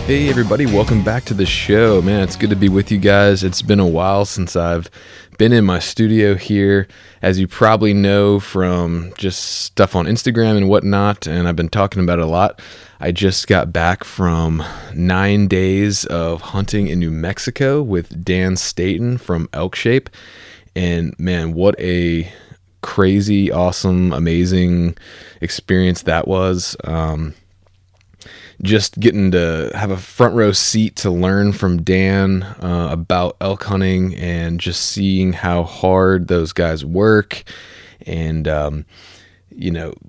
Hey everybody, welcome back to the show. Man, it's good to be with you guys. It's been a while since I've been in my studio here, as you probably know from just stuff on Instagram and whatnot, and I've been talking about it a lot. I just got back from 9 days of hunting in New Mexico with Dan Staten from Elk Shape, and man, what a crazy, awesome, amazing experience that was. Just getting to have a front row seat to learn from Dan about elk hunting and just seeing how hard those guys work and,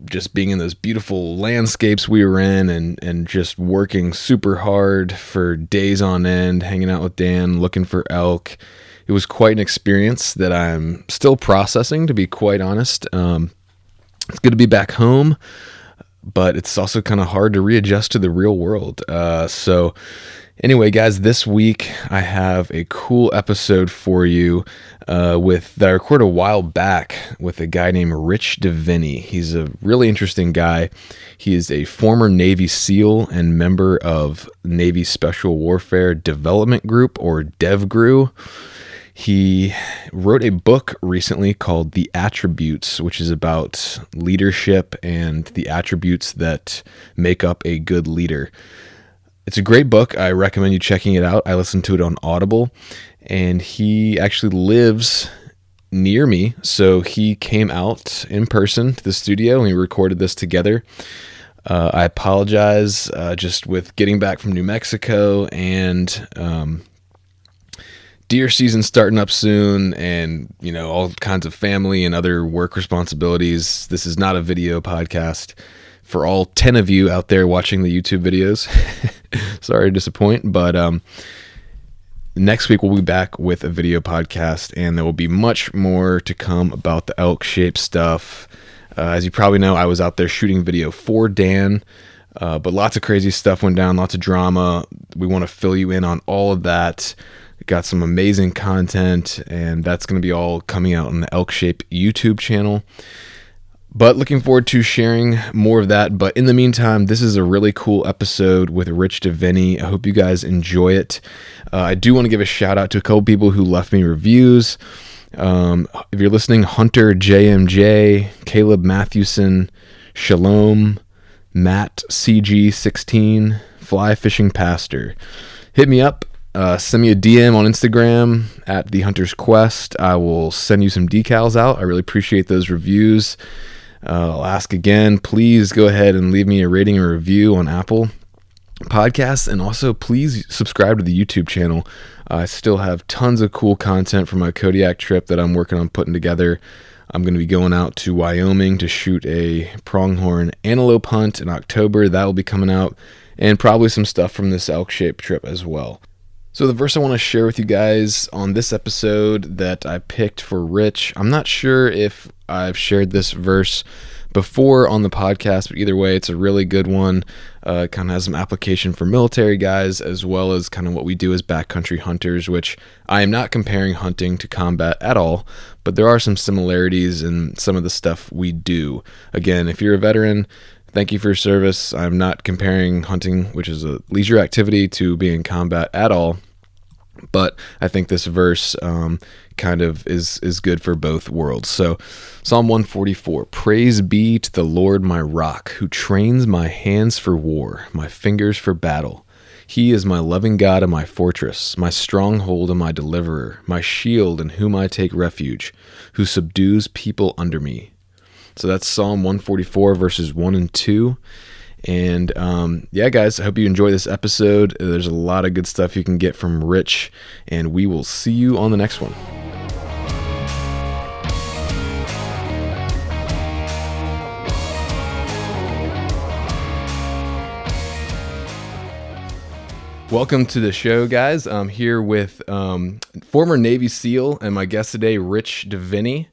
just being in those beautiful landscapes we were in and just working super hard for days on end, hanging out with Dan, looking for elk. It was quite an experience that I'm still processing, to be quite honest. It's good to be back home, but it's also kind of hard to readjust to the real world. So anyway, guys, this week I have a cool episode for you that I recorded a while back with a guy named Hrv Breathing. He's a really interesting guy. He is a former Navy SEAL and member of Navy Special Warfare Development Group, or DevGru. He wrote a book recently called The Attributes, which is about leadership and the attributes that make up a good leader. It's a great book. I recommend you checking it out. I listened to it on Audible, and he actually lives near me, so he came out in person to the studio and we recorded this together. I apologize just with getting back from New Mexico and deer season starting up soon and, all kinds of family and other work responsibilities. This is not a video podcast for all 10 of you out there watching the YouTube videos. Sorry to disappoint, but next week we'll be back with a video podcast, and there will be much more to come about the elk shape stuff. As you probably know, I was out there shooting video for Dan, but lots of crazy stuff went down, lots of drama. We want to fill you in on all of that. Got some amazing content, and that's going to be all coming out on the Elk Shape YouTube channel. But looking forward to sharing more of that. But in the meantime, this is a really cool episode with Hrv Breathing. I hope you guys enjoy it. I do want to give a shout out to a couple people who left me reviews. If you're listening, Hunter JMJ, Caleb Mathewson, Shalom, Matt CG16, Fly Fishing Pastor. Hit me up. Send me a DM on Instagram at The Hunter's Quest. I will send you some decals out. I really appreciate those reviews. I'll ask again, please go ahead and leave me a rating and review on Apple Podcasts, and also please subscribe to the YouTube channel. I still have tons of cool content from my Kodiak trip that I'm working on putting together. I'm going to be going out to Wyoming to shoot a pronghorn antelope hunt in October. That will be coming out, and probably some stuff from this elk shape trip as well. So the verse I want to share with you guys on this episode that I picked for Rich, I'm not sure if I've shared this verse before on the podcast, but either way, it's a really good one. Kind of has some application for military guys, as well as kind of what we do as backcountry hunters, which I am not comparing hunting to combat at all, but there are some similarities in some of the stuff we do. Again, if you're a veteran, thank you for your service. I'm not comparing hunting, which is a leisure activity, to being in combat at all. But I think this verse kind of is good for both worlds. So Psalm 144, praise be to the Lord my rock, who trains my hands for war, my fingers for battle. He is my loving God and my fortress, my stronghold and my deliverer, my shield in whom I take refuge, who subdues people under me. So that's Psalm 144, verses 1 and 2. And guys, I hope you enjoy this episode. There's a lot of good stuff you can get from Rich, and we will see you on the next one. Welcome to the show, guys. I'm here with former Navy SEAL and my guest today, Hrv Breathing.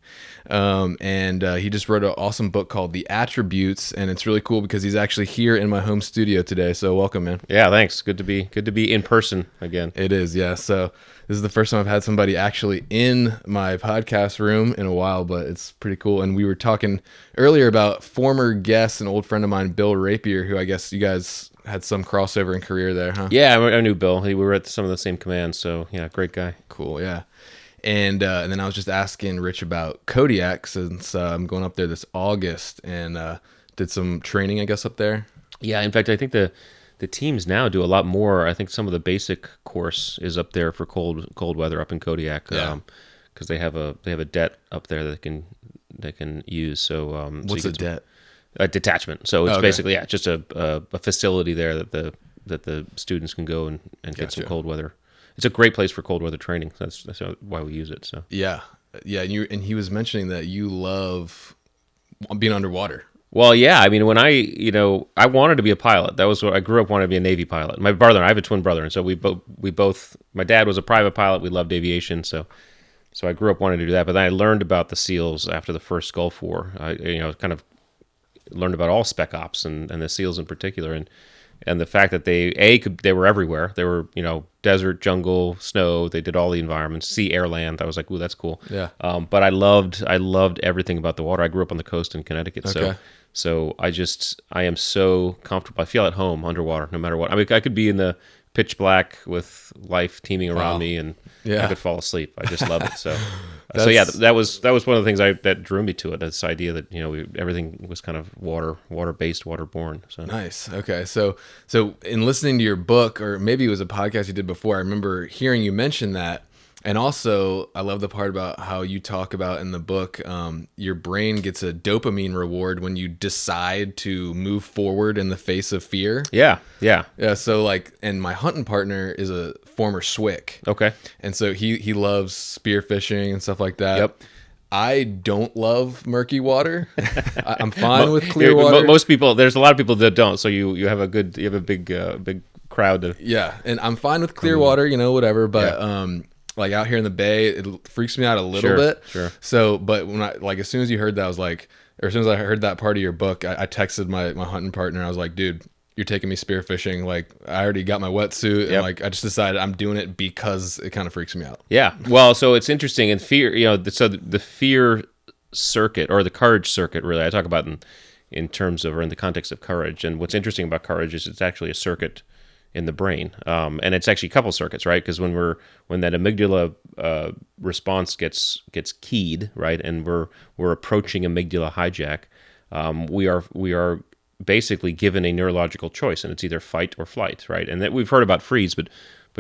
And he just wrote an awesome book called The Attributes, and it's really cool because he's actually here in my home studio today. So welcome, man. Yeah, thanks. Good to be in person again. It is, yeah. So this is the first time I've had somebody actually in my podcast room in a while, but it's pretty cool. And we were talking earlier about former guest, an old friend of mine, Bill Rapier, who I guess you guys had some crossover in career there, huh? Yeah, I knew Bill. We were at some of the same commands, so yeah, great guy. Cool, yeah. And then I was just asking Rich about Kodiak since I'm going up there this August and did some training, I guess, up there. Yeah, in fact, I think the teams now do a lot more. I think some of the basic course is up there for cold weather up in Kodiak. Yeah. Because they have a det up there that they can use. So What's so a det? A detachment. So it's okay. basically just a facility there that the students can go and get some Gotcha. cold weather. It's a great place for cold weather training. That's why we use it. So Yeah. And he was mentioning that you love being underwater. well, yeah. I mean, when I wanted to be a pilot. That was what I grew up wanting to be a Navy pilot. My brother, I have a twin brother, and so we both. My dad was a private pilot. We loved aviation, so I grew up wanting to do that. But then I learned about the SEALs after the first Gulf War. I kind of learned about all spec ops and the SEALs in particular, and the fact that they were everywhere. They were desert, jungle, snow. They did all the environments, sea, air, land. I was like, ooh, that's cool. Yeah. But I loved everything about the water. I grew up on the coast in Connecticut, Okay. so I am so comfortable. I feel at home underwater, no matter what. I mean, I could be in the pitch black with life teeming around me, and Yeah. I could fall asleep. I just love it. So, That's- that was one of the things that drew me to it. This idea that everything was kind of water based, waterborne. So Nice. Okay. So in listening to your book, or maybe it was a podcast you did before, I remember hearing you mention that. And also, I love the part about how you talk about in the book, your brain gets a dopamine reward when you decide to move forward in the face of fear. yeah. Yeah. So and my hunting partner is a former SWIC. Okay. And so he loves spearfishing and stuff like that. Yep. I don't love murky water. I'm fine with clear water. Most people, there's a lot of people that don't. So you have a big crowd. Yeah, and I'm fine with clear water, whatever. But like out here in the bay, it freaks me out a little bit. Sure. So, but when as soon as you heard that, I was like, or as soon as I heard that part of your book, I texted my hunting partner. I was like, dude, you're taking me spearfishing. Like, I already got my wetsuit, and I just decided I'm doing it because it kind of freaks me out. Yeah. Well, so it's interesting in fear. So the fear circuit or the courage circuit, really, I talk about in terms of or in the context of courage. And what's interesting about courage is it's actually a circuit in the brain, and it's actually a couple circuits, right? Because when that amygdala response gets keyed, right, and we're approaching amygdala hijack, we are basically given a neurological choice, and it's either fight or flight, right? And that we've heard about freeze, but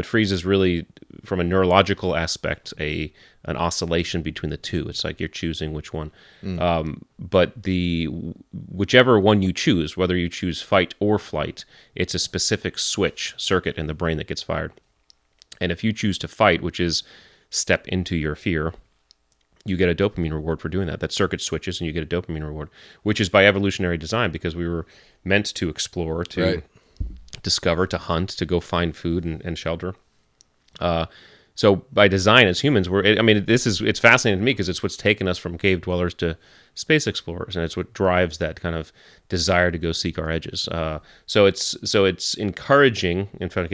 freeze is really, from a neurological aspect, an oscillation between the two. It's like you're choosing which one. But whichever one you choose, whether you choose fight or flight, it's a specific switch circuit in the brain that gets fired. And if you choose to fight, which is step into your fear, you get a dopamine reward for doing that. That circuit switches and you get a dopamine reward, which is by evolutionary design, because we were meant to explore, to discover, to hunt, to go find food and shelter. So by design, as humans, it's fascinating to me because it's what's taken us from cave dwellers to space explorers, and it's what drives that kind of desire to go seek our edges. So it's encouraging. In fact,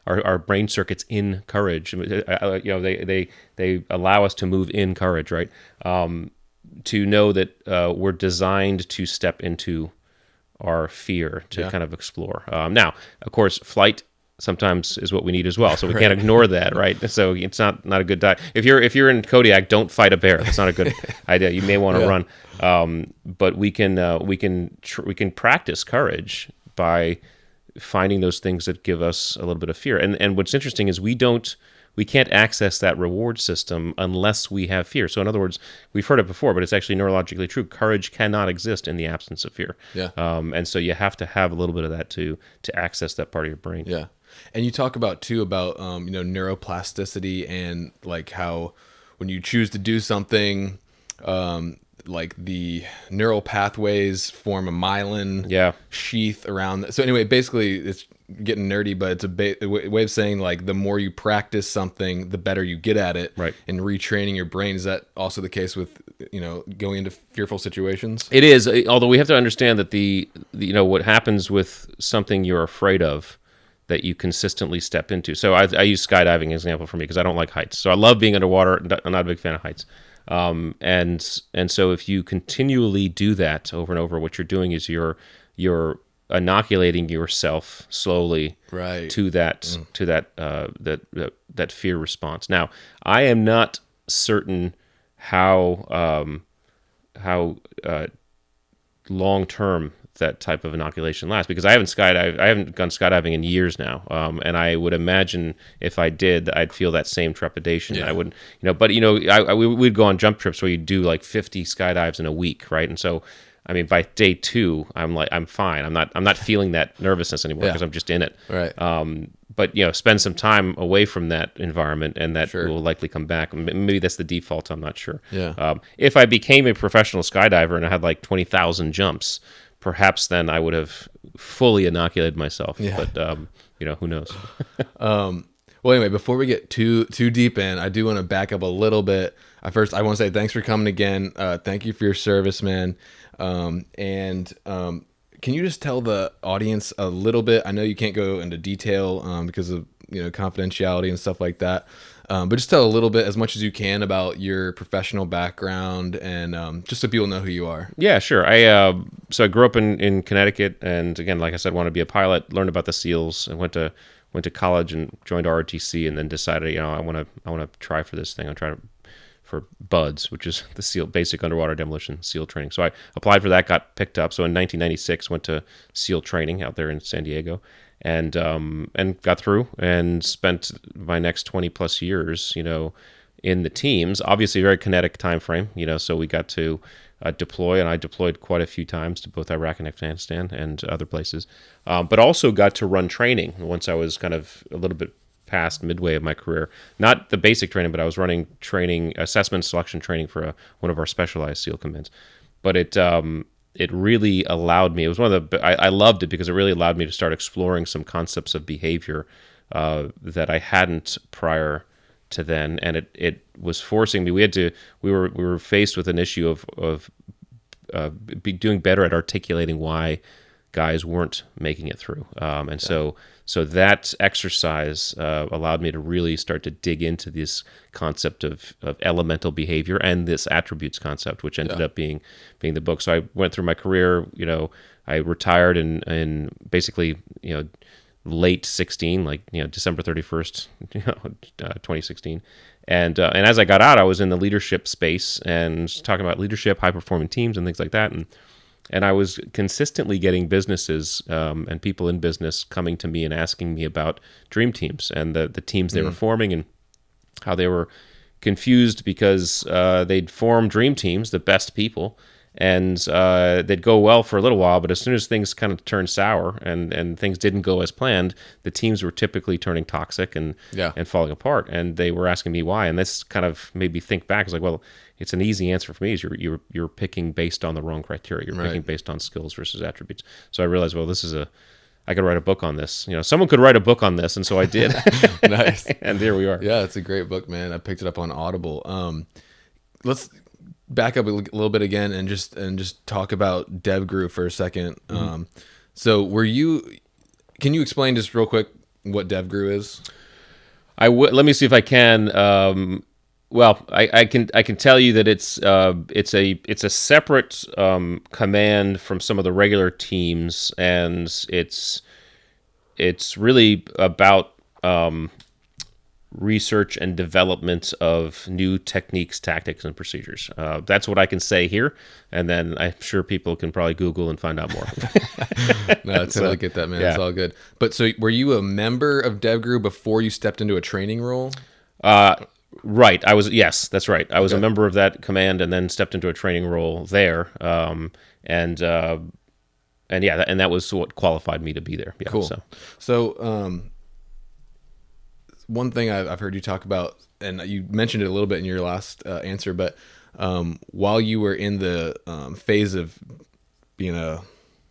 our brain circuits encourage. They allow us to move in courage, right? To know that we're designed to step into our fear, to kind of explore. Now, of course, flight sometimes is what we need as well, so we can't ignore that, right? So it's not a good time. If you're in Kodiak, don't fight a bear. That's not a good idea. You may want to run, but we can practice courage by finding those things that give us a little bit of fear. And what's interesting is we can't access that reward system unless we have fear. So in other words, we've heard it before, but it's actually neurologically true. Courage cannot exist in the absence of fear. Yeah. And so you have to have a little bit of that to access that part of your brain. Yeah. And you talk about neuroplasticity and like how when you choose to do something, like the neural pathways form a myelin sheath around. So anyway, basically it's getting nerdy, but it's a way of saying like the more you practice something, the better you get at it. Right. And retraining your brain. Is that also the case with going into fearful situations? It is, although we have to understand that what happens with something you're afraid of that you consistently step into. So I use skydiving as an example for me because I don't like heights. So I love being underwater. I'm not a big fan of heights. And so if you continually do that over and over, what you're doing is you're inoculating yourself slowly to that fear response. Now, I am not certain how long term that type of inoculation lasts, because I haven't gone skydiving in years now, and I would imagine if I did, I'd feel that same trepidation. Yeah. I wouldn't, but we'd go on jump trips where you do like 50 skydives in a week, right? And so, I mean, by day 2, I'm fine. I'm not feeling that nervousness anymore because I'm just in it. Right. But spend some time away from that environment, and that will likely come back. Maybe that's the default. I'm not sure. Yeah. If I became a professional skydiver and I had like 20,000 jumps, perhaps then I would have fully inoculated myself. Yeah. But who knows? Well, anyway, before we get too deep in, I do want to back up a little bit. First, I want to say thanks for coming again. Thank you for your service, man. Can you just tell the audience a little bit? I know you can't go into detail because of confidentiality and stuff like that, but just tell a little bit, as much as you can, about your professional background and just so people know who you are. Yeah, sure. I grew up in Connecticut, and again, like I said, wanted to be a pilot. Learned about the SEALs, and went to college and joined ROTC, and then decided I want to try for this thing. I'm trying for BUDS, which is the SEAL, Basic Underwater Demolition SEAL Training. So I applied for that, got picked up. So in 1996, went to SEAL training out there in San Diego, and got through, and spent my next 20 plus years, in the teams. Obviously, a very kinetic time frame, So we got to deploy, and I deployed quite a few times to both Iraq and Afghanistan and other places, but also got to run training once I was kind of a little bit past midway of my career. Not the basic training, but I was running training, assessment selection training for one of our specialized SEAL commands. But it really allowed me. It was I loved it because it really allowed me to start exploring some concepts of behavior that I hadn't prior to then, and it was forcing me. We were faced with an issue of doing better at articulating why guys weren't making it through, so that exercise allowed me to really start to dig into this concept of elemental behavior and this attributes concept, which ended up being the book. So I went through my career. I retired in basically late 16, like December 31st, 2016. And as I got out, I was in the leadership space and talking about leadership, high performing teams, and things like that. And I was consistently getting businesses and people in business coming to me and asking me about dream teams and the teams they were forming, and how they were confused because they'd form dream teams, the best people, and they'd go well for a little while, but as soon as things kind of turned sour and things didn't go as planned, the teams were typically turning toxic and falling apart. And they were asking me why, and this kind of made me think back. It's like, well, it's an easy answer for me. Is you're picking based on the wrong criteria. You're picking based on skills versus attributes. So I realized, well, I could write a book on this. Someone could write a book on this, and so I did. Nice. And there we are. Yeah, it's a great book, man. I picked it up on Audible. Let's back up a little bit again and just talk about DevGru for a second. So can you explain just real quick what DevGru is? Let me see if I can. Well, I can tell you that it's a separate command from some of the regular teams, and it's really about research and development of new techniques, tactics, and procedures. That's what I can say here, and then I'm sure people can probably Google and find out more. No, I totally get that, man. Yeah. It's all good. But so, were you a member of DevGru before you stepped into a training role? Right. Yes, that's right. I was a member of that command and then stepped into a training role there. And that was what qualified me to be there. Yeah, cool. So one thing I've heard you talk about, and you mentioned it a little bit in your last answer, but while you were in the phase of being a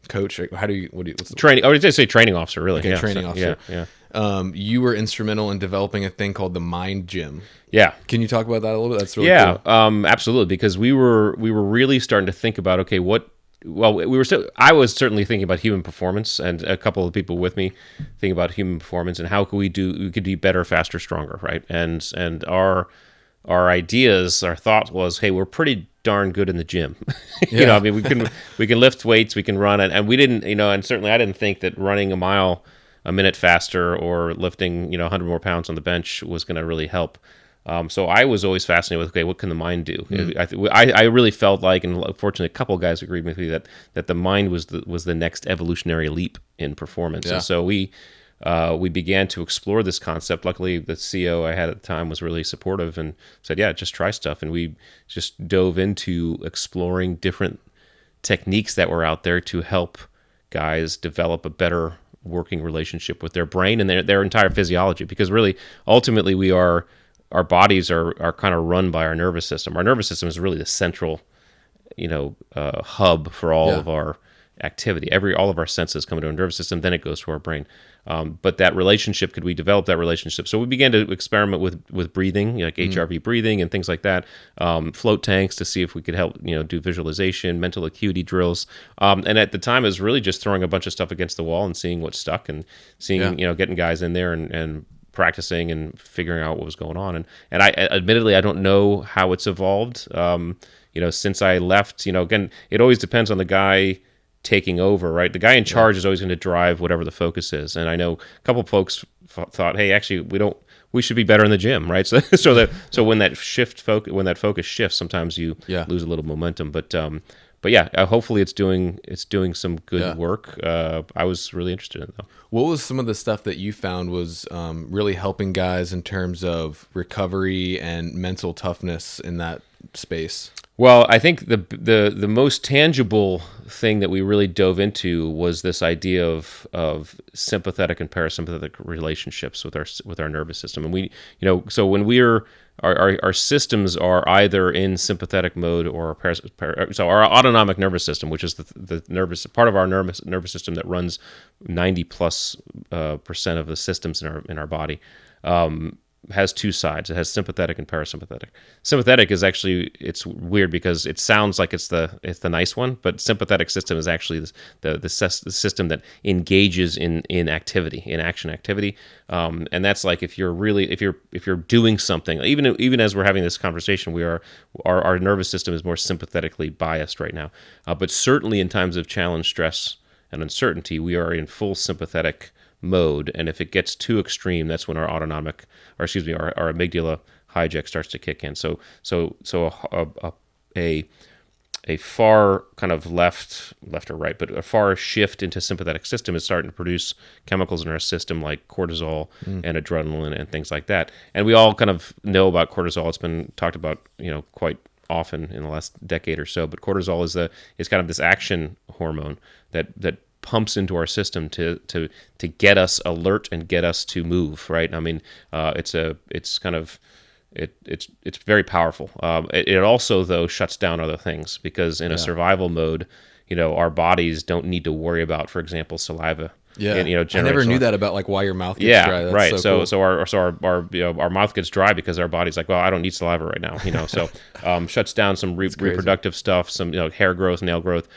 coach, what's training? I would just say training officer, really. Okay, training officer. Yeah. you were instrumental in developing a thing called the Mind Gym. Yeah. Can you talk about that a little bit? That's really cool. Absolutely. Because we were really starting to think about, okay, I was certainly thinking about human performance, and a couple of people with me thinking about human performance and how we could be better, faster, stronger, right? And our ideas, our thought was, hey, we're pretty darn good in the gym. I mean, we can lift weights, we can run, and we didn't, and certainly I didn't think that running a mile a minute faster or lifting 100 more pounds on the bench was going to really help. So I was always fascinated with, okay, what can the mind do? I really felt like, and fortunately a couple of guys agreed with me, that the mind was the next evolutionary leap in performance. And so we began to explore this concept. Luckily, the CEO I had at the time was really supportive and said, yeah, just try stuff. And we just dove into exploring different techniques that were out there to help guys develop a better working relationship with their brain and their entire physiology. Because really, ultimately, our bodies are kind of run by our nervous system. Our nervous system is really the central, hub for all of our activity. All of our senses come to our nervous system, then it goes to our brain. But that relationship, could we develop that relationship? So we began to experiment with breathing, like Hrv breathing and things like that, float tanks to see if we could help, do visualization, mental acuity drills. And at the time, it was really just throwing a bunch of stuff against the wall and seeing what stuck, and seeing, getting guys in there and practicing and figuring out what was going on. And I admittedly, I don't know how it's evolved. Since I left, again, it always depends on the guy taking over, right? The guy in charge is always going to drive whatever the focus is. And I know a couple of folks thought, hey, actually, we should be better in the gym, right? So when that focus shifts, sometimes you lose a little momentum. But hopefully it's doing some good work. I was really interested in it, though. What was some of the stuff that you found was really helping guys in terms of recovery and mental toughness in that space? Well, I think the most tangible thing that we really dove into was this idea of sympathetic and parasympathetic relationships with our nervous system. And we, so when our systems are either in sympathetic mode or so our autonomic nervous system, which is the nervous part of our nervous system that runs 90+% of the systems in our body, has two sides. It has sympathetic and parasympathetic. Sympathetic is actually, it's weird because it sounds like it's the nice one, but sympathetic system is actually the system that engages in activity, in action activity, and that's like if you're doing something, even as we're having this conversation, our nervous system is more sympathetically biased right now, but certainly in times of challenge, stress, and uncertainty, we are in full sympathetic mode, and if it gets too extreme, that's when our our amygdala hijack starts to kick in. So a far kind of left or right, but a far shift into sympathetic system is starting to produce chemicals in our system like cortisol and adrenaline and things like that. And we all kind of know about cortisol. It's been talked about, quite often in the last decade or so. But cortisol is kind of this action hormone that pumps into our system to get us alert and get us to move, right? I mean, it's very powerful. It also, though, shuts down other things, because in a survival mode, our bodies don't need to worry about, for example, saliva. Yeah, I never knew that about like why your mouth gets dry. That's right. So cool. Our mouth gets dry because our body's like, well, I don't need saliva right now. So shuts down some reproductive stuff, some hair growth, nail growth.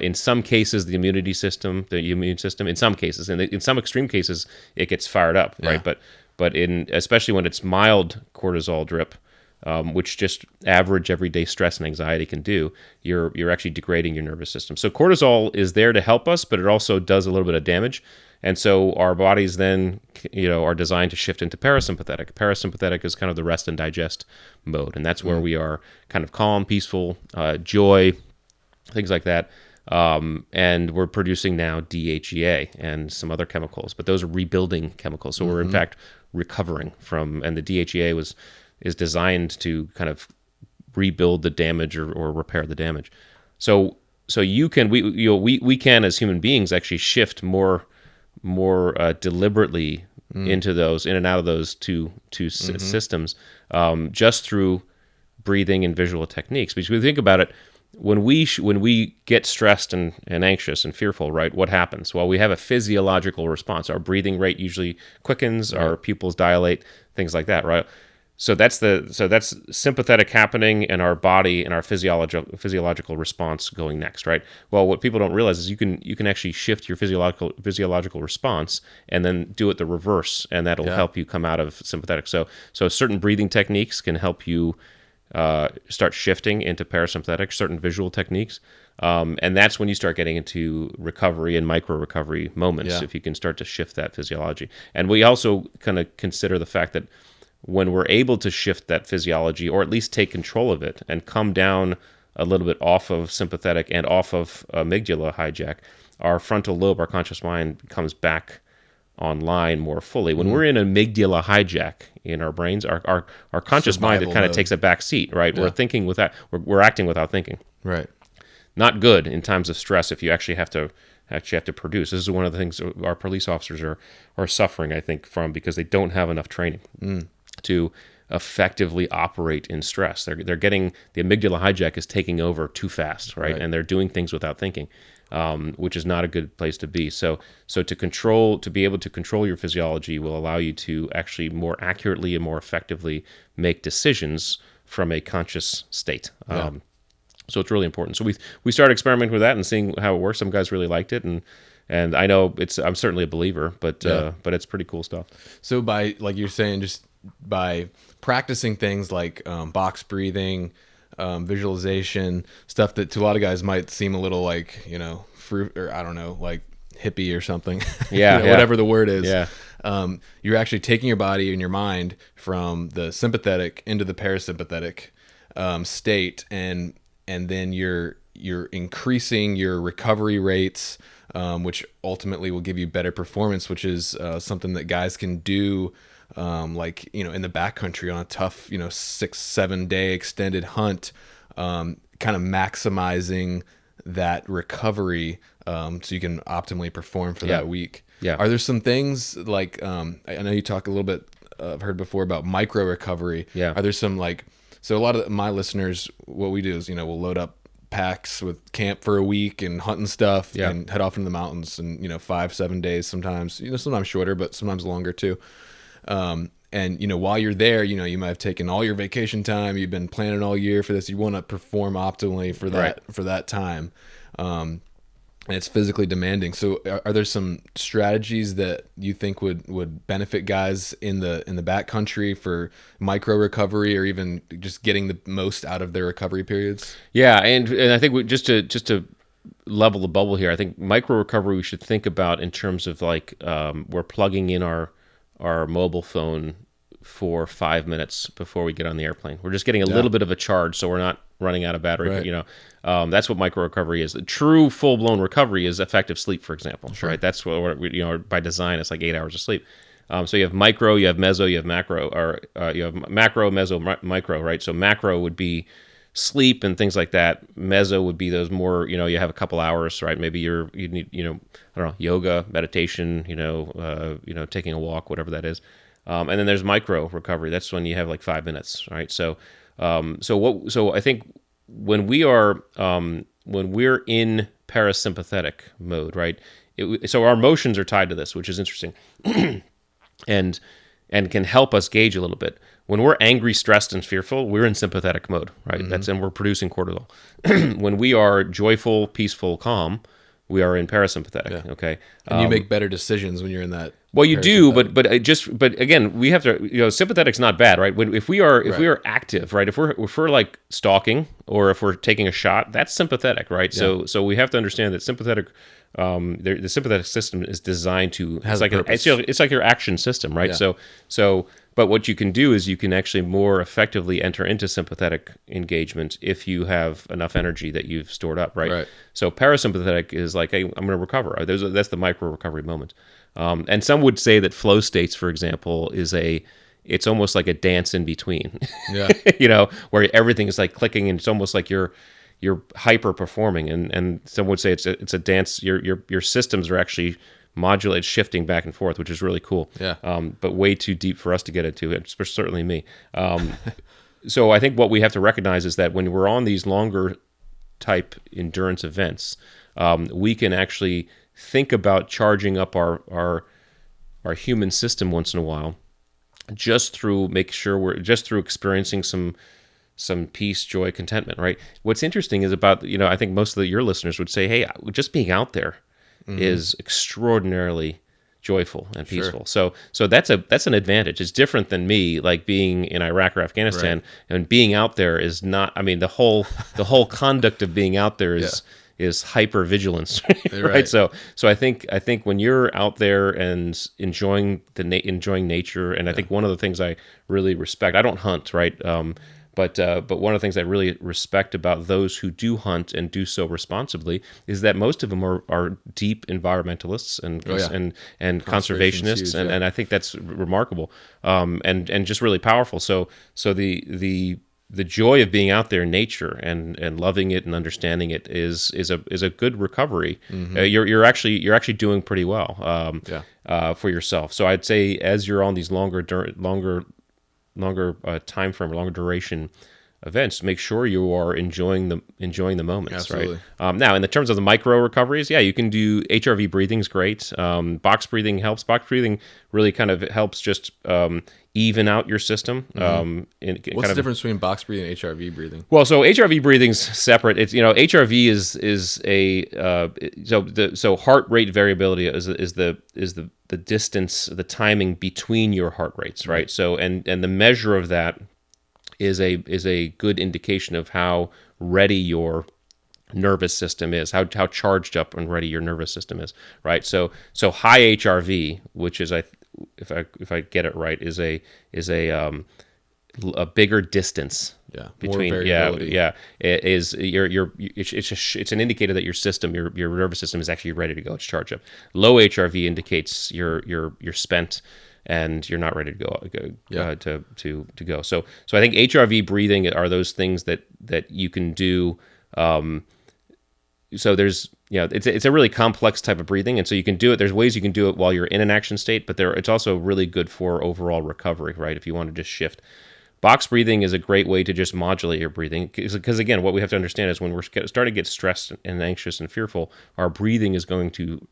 In some cases, the immune system. In some cases, and in some extreme cases, it gets fired up, right? But especially when it's mild cortisol drip, which just average everyday stress and anxiety can do, you're actually degrading your nervous system. So cortisol is there to help us, but it also does a little bit of damage. And so our bodies then, are designed to shift into parasympathetic. Parasympathetic is kind of the rest and digest mode, and that's where we are kind of calm, peaceful, joy, things like that. And we're producing now DHEA and some other chemicals, but those are rebuilding chemicals. So we're in fact recovering from, and the DHEA is designed to kind of rebuild the damage or repair the damage. So we can, as human beings, actually shift more deliberately into those, in and out of those two systems, just through breathing and visual techniques. Because if we think about it, when we get stressed and anxious and fearful, right? What happens? Well, we have a physiological response. Our breathing rate usually quickens, our pupils dilate, things like that, right? So that's sympathetic happening in our body and our physiological response going next, right? Well, what people don't realize is you can actually shift your physiological response and then do it the reverse, and that'll help you come out of sympathetic. So certain breathing techniques can help you start shifting into parasympathetic, certain visual techniques. And that's when you start getting into recovery and micro recovery moments, if you can start to shift that physiology. And we also kind of consider the fact that when we're able to shift that physiology, or at least take control of it and come down a little bit off of sympathetic and off of amygdala hijack, our frontal lobe, our conscious mind, comes back online more fully. When we're in amygdala hijack in our brains, our conscious mind, it kind of takes a back seat, right? We're thinking without, we're acting without thinking. Right. Not good in times of stress if you actually have to produce. This is one of the things our police officers are suffering, I think, from, because they don't have enough training to effectively operate in stress. They're getting, the amygdala hijack is taking over too fast, right? And they're doing things without thinking, which is not a good place to be. So to be able to control your physiology will allow you to actually more accurately and more effectively make decisions from a conscious state. So it's really important. So we started experimenting with that and seeing how it works. Some guys really liked it, and I know I'm certainly a believer, but it's pretty cool stuff. So by, like you're saying, just by practicing things like box breathing, visualization, stuff that to a lot of guys might seem a little like, fruit, or I don't know, like hippie or something. Whatever the word is. You're actually taking your body and your mind from the sympathetic into the parasympathetic state, and then you're increasing your recovery rates, which ultimately will give you better performance, which is something that guys can do, like, in the backcountry on a tough, 6-7 day extended hunt, kind of maximizing that recovery, so you can optimally perform for that week. Are there some things like, I know you talk a little bit, I've heard before about micro recovery. Are there some so a lot of my listeners, what we do is, we'll load up packs with camp for a week and hunting stuff and head off into the mountains, and 5-7 days sometimes, sometimes shorter, but sometimes longer too. And while you're there, you might have taken all your vacation time, you've been planning all year for this, you want to perform optimally for that time. And it's physically demanding. So are there some strategies that you think would benefit guys in the backcountry for micro recovery, or even just getting the most out of their recovery periods? Yeah, and I think just to level the bubble here, I think micro recovery we should think about in terms of like we're plugging in our mobile phone for 5 minutes before we get on the airplane. We're just getting a little bit of a charge, so we're not running out of battery. That's what micro recovery is. The true full blown recovery is effective sleep, for example. Right? That's what by design it's like 8 hours of sleep. So you have micro, you have meso, you have macro, or you have macro, meso, micro. Right. So macro would be sleep and things like that. Meso would be those more, you have a couple hours, right? Maybe you need, I don't know, yoga, meditation, taking a walk, whatever that is. And then there's micro recovery. That's when you have like 5 minutes, right? So I think when we're in parasympathetic mode, right? So our emotions are tied to this, which is interesting, and can help us gauge a little bit. When we're angry, stressed, and fearful, we're in sympathetic mode, right? Mm-hmm. And we're producing cortisol. When we are joyful, peaceful, calm, we are in parasympathetic. Okay, and you make better decisions when you're in that. Well, you do, but again, we have to. Sympathetic's not bad, right? If we are active, right? If we're like stalking, or if we're taking a shot, that's sympathetic, right? Yeah. So we have to understand that sympathetic. The sympathetic system is designed to. It's like your action system, right? Yeah. But what you can do is you can actually more effectively enter into sympathetic engagement if you have enough energy that you've stored up, right? So parasympathetic is like, hey, I'm going to recover. That's the micro recovery moment. And some would say that flow states, for example, it's almost like a dance in between. Yeah. Where everything is like clicking, and it's almost like you're hyper performing. And some would say it's a dance. Your systems are actually modulate, shifting back and forth, which is really cool. Yeah. But way too deep for us to get into it, certainly me. So I think what we have to recognize is that when we're on these longer type endurance events, we can actually think about charging up our human system once in a while, just through experiencing some peace, joy, contentment, right? What's interesting is about, I think most of your listeners would say, hey, just being out there is extraordinarily joyful and peaceful. Sure. So that's an advantage. It's different than me, like being in Iraq or Afghanistan, and being out there is not, I mean, the whole conduct of being out there is hyper vigilance, right? So I think when you're out there and enjoying nature, and I think one of the things I really respect, I don't hunt, right? But one of the things I really respect about those who do hunt and do so responsibly is that most of them are deep environmentalists and conservationists, and I think that's remarkable, and just really powerful. So the joy of being out there in nature and loving it and understanding it is a good recovery. You're actually doing pretty well for yourself. So I'd say as you're on these longer time frame, longer duration events, make sure you are enjoying the moments. Absolutely. Right? Now, in the terms of the micro recoveries, you can do HRV breathing is great. Box breathing helps. Box breathing really kind of helps just even out your system. What's the difference between box breathing and HRV breathing? Well, so HRV breathing's separate. It's HRV is a so heart rate variability is the distance, the timing between your heart rates, right? So and the measure of that is a good indication of how ready your nervous system is, how charged up and ready your nervous system is, right? So high HRV, which is if I get it right, is a bigger distance between it's an indicator that your system, your nervous system is actually ready to go. It's charged up. Low HRV indicates you're spent and you're not ready to go. So I think HRV breathing are those things that you can do. So there's it's a really complex type of breathing, and so you can do it. There's ways you can do it while you're in an action state, but it's also really good for overall recovery, right? If you want to just shift. Box breathing is a great way to just modulate your breathing, because again, what we have to understand is when we're starting to get stressed and anxious and fearful, our breathing is going to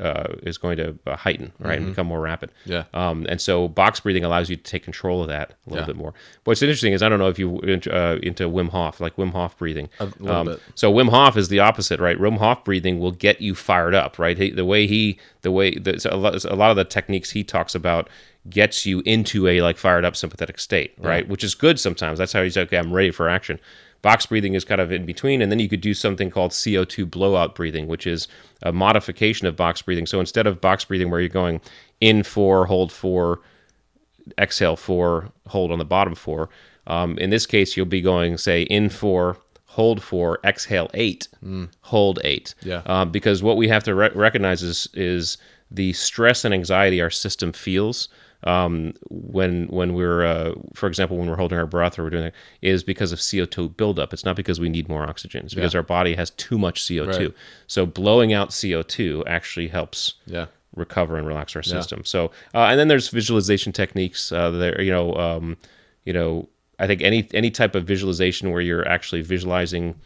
heighten, right, and become more rapid. And so box breathing allows you to take control of that a little bit more. What's interesting is, I don't know if you into Wim Hof, like Wim Hof breathing. A little bit. So Wim Hof is the opposite, right? Wim Hof breathing will get you fired up, right? A lot of the techniques he talks about gets you into a fired up sympathetic state, right? Which is good sometimes. That's how he's okay, I'm ready for action. Box breathing is kind of in between, and then you could do something called CO2 blowout breathing, which is a modification of box breathing. So instead of box breathing where you're going in 4, hold 4, exhale 4, hold on the bottom 4, in this case you'll be going, say, in 4, hold 4, exhale 8, hold 8. Because what we have to recognize is the stress and anxiety our system feels when we're, for example, when we're holding our breath or we're doing it, is because of CO2 buildup. It's not because we need more oxygen. It's because our body has too much CO2. Right. So blowing out CO2 actually helps recover and relax our system. So and then there's visualization techniques. I think any type of visualization where you're actually visualizing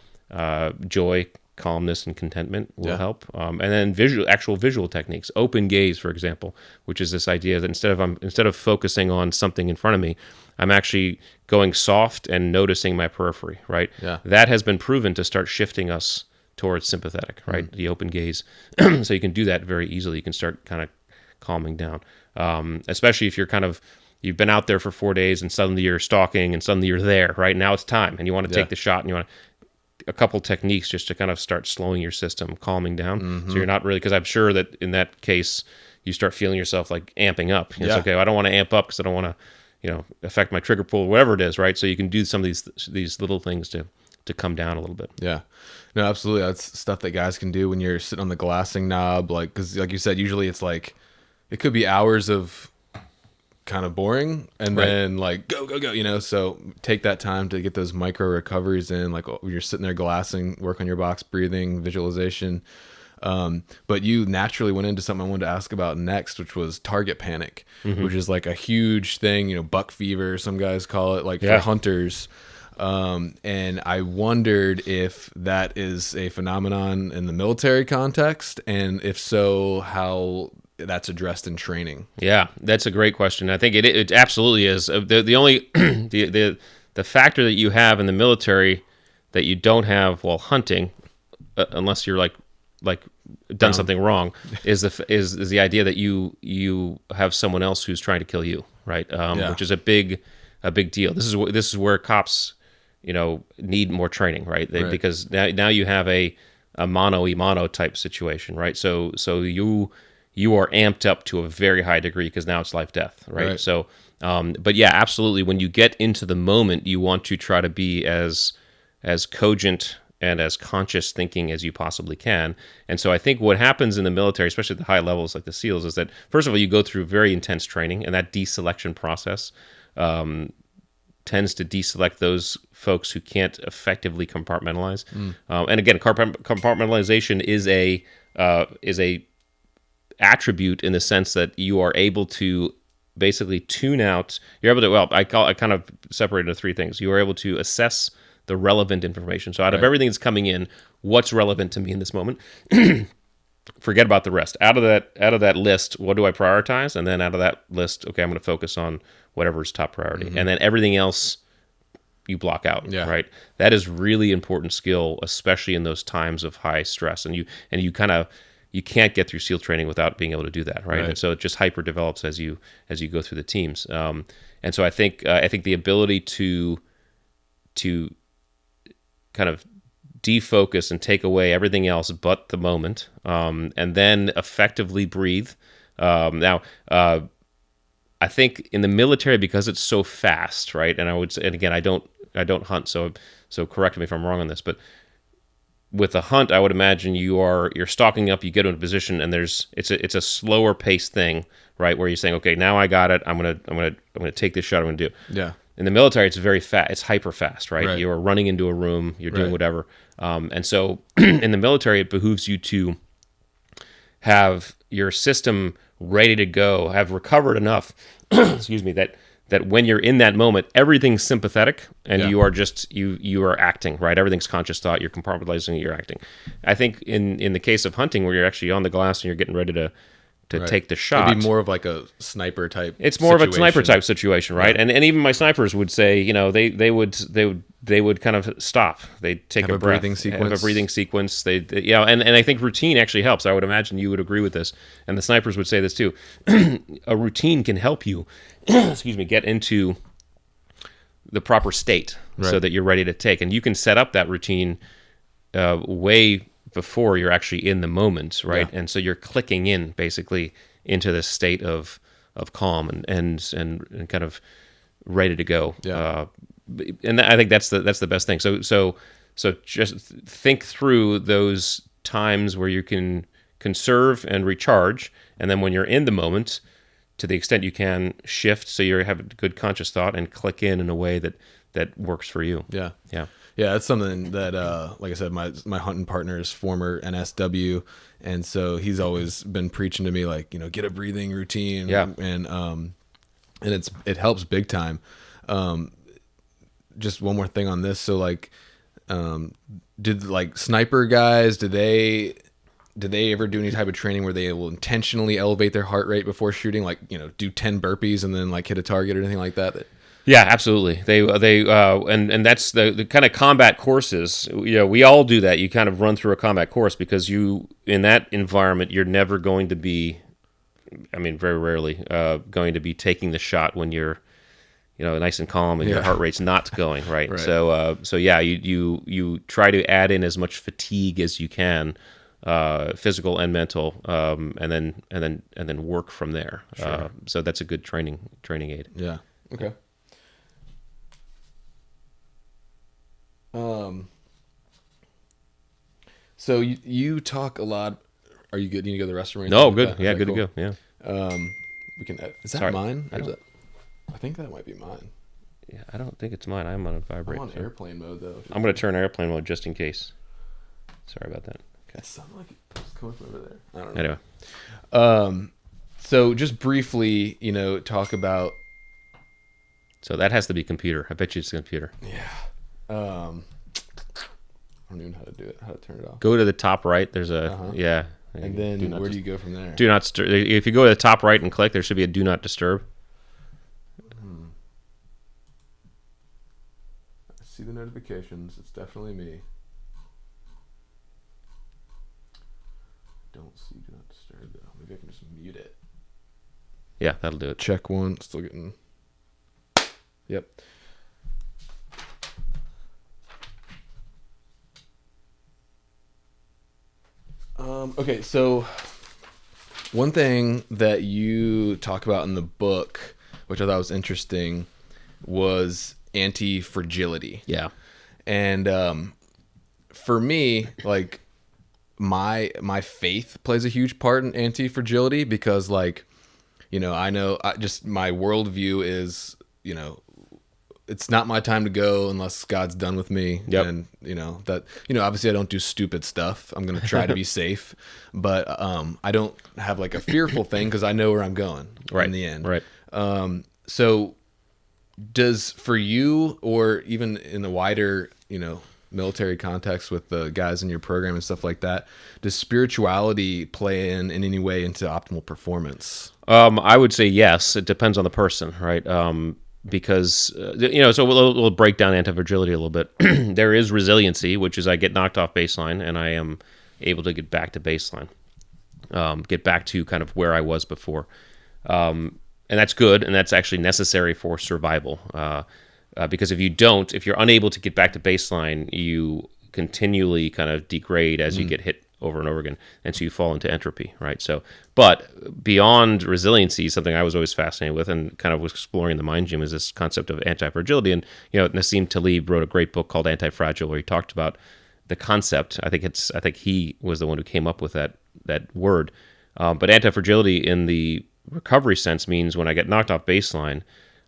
joy, calmness, and contentment will help. And then actual visual techniques, open gaze, for example, which is this idea that instead of focusing on something in front of me, I'm actually going soft and noticing my periphery, right? That has been proven to start shifting us towards sympathetic, right? The open gaze. So you can do that very easily. You can start kind of calming down, especially if you've been out there for 4 days and suddenly you're stalking and suddenly you're there, right? Now it's time and you want to take the shot and you want to, a couple techniques just to kind of start slowing your system, calming down. So you're not really, because I'm sure that in that case you start feeling yourself like amping up. It's okay, I don't want to amp up because I don't want to, affect my trigger pull, whatever it is, right? So you can do some of these little things to come down a little bit. Yeah, no, absolutely. That's stuff that guys can do when you're sitting on the glassing knob, because like you said, usually it's like it could be hours of kind of boring and then go, so take that time to get those micro recoveries in, like when you're sitting there glassing, work on your box breathing, visualization. But you naturally went into something I wanted to ask about next, which was target panic, which is like a huge thing, buck fever, some guys call it, for hunters. And I wondered if that is a phenomenon in the military context, and if so, how that's addressed in training. Yeah, that's a great question. I think it absolutely is. The only the factor that you have in the military that you don't have while hunting, unless you're like done something wrong, is the idea that you have someone else who's trying to kill you, right? Which is a big deal. This is where cops, need more training, right? Because now you have a mano a mano type situation, right? So you are amped up to a very high degree because now it's life death, right? So, but yeah, absolutely. When you get into the moment, you want to try to be as cogent and as conscious thinking as you possibly can. And so I think what happens in the military, especially at the high levels like the SEALs, is that first of all, you go through very intense training, and that deselection process tends to deselect those folks who can't effectively compartmentalize. And again, compartmentalization is a attribute in the sense that you are able to basically tune out. You're able to. Well, I kind of separate into three things. You are able to assess the relevant information. So out of everything that's coming in, what's relevant to me in this moment? Forget about the rest. Out of that list, what do I prioritize? And then out of that list, okay, I'm going to focus on whatever is top priority. And then everything else you block out, right? That is really important skill, especially in those times of high stress. And you can't get through SEAL training without being able to do that, right? And so it just hyper develops as you go through the teams. And so I think the ability to kind of defocus and take away everything else but the moment, and then effectively breathe. Now, I think in the military, because it's so fast, right? And again, I don't hunt, so correct me if I'm wrong on this, but with a hunt, I would imagine you're stalking up, you get into a position, and it's a slower paced thing, right? Where you're saying, okay, now I got it. I'm gonna take this shot. I'm gonna do. Yeah. In the military, it's very fast. It's hyper fast, right? You're running into a room. You're doing whatever. And so in the military, it behooves you to have your system ready to go, have recovered enough, excuse me, that when you're in that moment, everything's sympathetic and you are just, you are acting, right? Everything's conscious thought. You're compartmentalizing it, you're acting. I think in the case of hunting, where you're actually on the glass and you're getting ready to take the shot. It'd be more of like a sniper type. It's more of a sniper type situation, right? And even my snipers would say, they would kind of stop. They'd take a breath, have a breathing sequence. And I think routine actually helps. I would imagine you would agree with this, and the snipers would say this too. A routine can help you, excuse me, get into the proper state so that you're ready to take, and you can set up that routine way before you're actually in the moment, right? And so you're clicking in basically into this state of calm and kind of ready to go. And I think that's the best thing. So just think through those times where you can conserve and recharge, and then when you're in the moment, to the extent you can, shift so you have a good conscious thought and click in a way that works for you. Yeah, that's something that, like I said, my hunting partner is former NSW, and so he's always been preaching to me, like, get a breathing routine, and it helps big time. Just one more thing on this, so like, did like sniper guys, did they ever do any type of training where they will intentionally elevate their heart rate before shooting, like do 10 burpees and then like hit a target or anything like that? Yeah, absolutely. They and that's the kind of combat courses. We all do that. You kind of run through a combat course because in that environment, you're never going to be, very rarely going to be taking the shot when you're, nice and calm and your heart rate's not going right. So you try to add in as much fatigue as you can, physical and mental, and then work from there. Sure. So that's a good training aid. Yeah. Okay. So you talk a lot. Are you good? Do you need to go to the restroom? No, good. Yeah, good cool. To go. Yeah. We can. Is that mine? I think that might be mine. Yeah, I don't think it's mine. I'm on a vibrate. I'm on airplane mode though. I'm going to turn airplane mode just in case. Sorry about that. Okay. It sounded like it was coming from over there. I don't know. Anyway. So just briefly, talk about. So that has to be computer. I bet you it's computer. Yeah. I don't even know how to do it. How to turn it off. Go to the top right. There's a yeah. And then where do you go from there? Do not disturb. If you go to the top right and click, there should be a do not disturb. I see the notifications. It's definitely me. Don't see do not disturb though. Maybe I can just mute it. Yeah, that'll do it. Check one. Still getting. Yep. Okay, so one thing that you talk about in the book, which I thought was interesting, was anti-fragility. Yeah. And for me, like my faith plays a huge part in anti-fragility because, like, you know, just my worldview is, you know, it's not my time to go unless God's done with me. Yep. And obviously I don't do stupid stuff. I'm going to try to be safe, but I don't have like a fearful thing because I know where I'm going in the end. Right. So does, for you, or even in the wider, military context with the guys in your program and stuff like that, does spirituality play in any way into optimal performance? I would say yes. It depends on the person, right? Because, so we'll break down anti-fragility a little bit. There is resiliency, which is I get knocked off baseline and I am able to get back to baseline, get back to kind of where I was before. And that's good, and that's actually necessary for survival. Because if you're unable to get back to baseline, you continually kind of degrade as you get hit over and over again, and so you fall into entropy, right? So, but beyond resiliency, something I was always fascinated with and kind of was exploring in the mind gym is this concept of anti-fragility. And Nassim Taleb wrote a great book called Anti-Fragile, where he talked about the concept. I think he was the one who came up with that word. But anti-fragility in the recovery sense means when I get knocked off baseline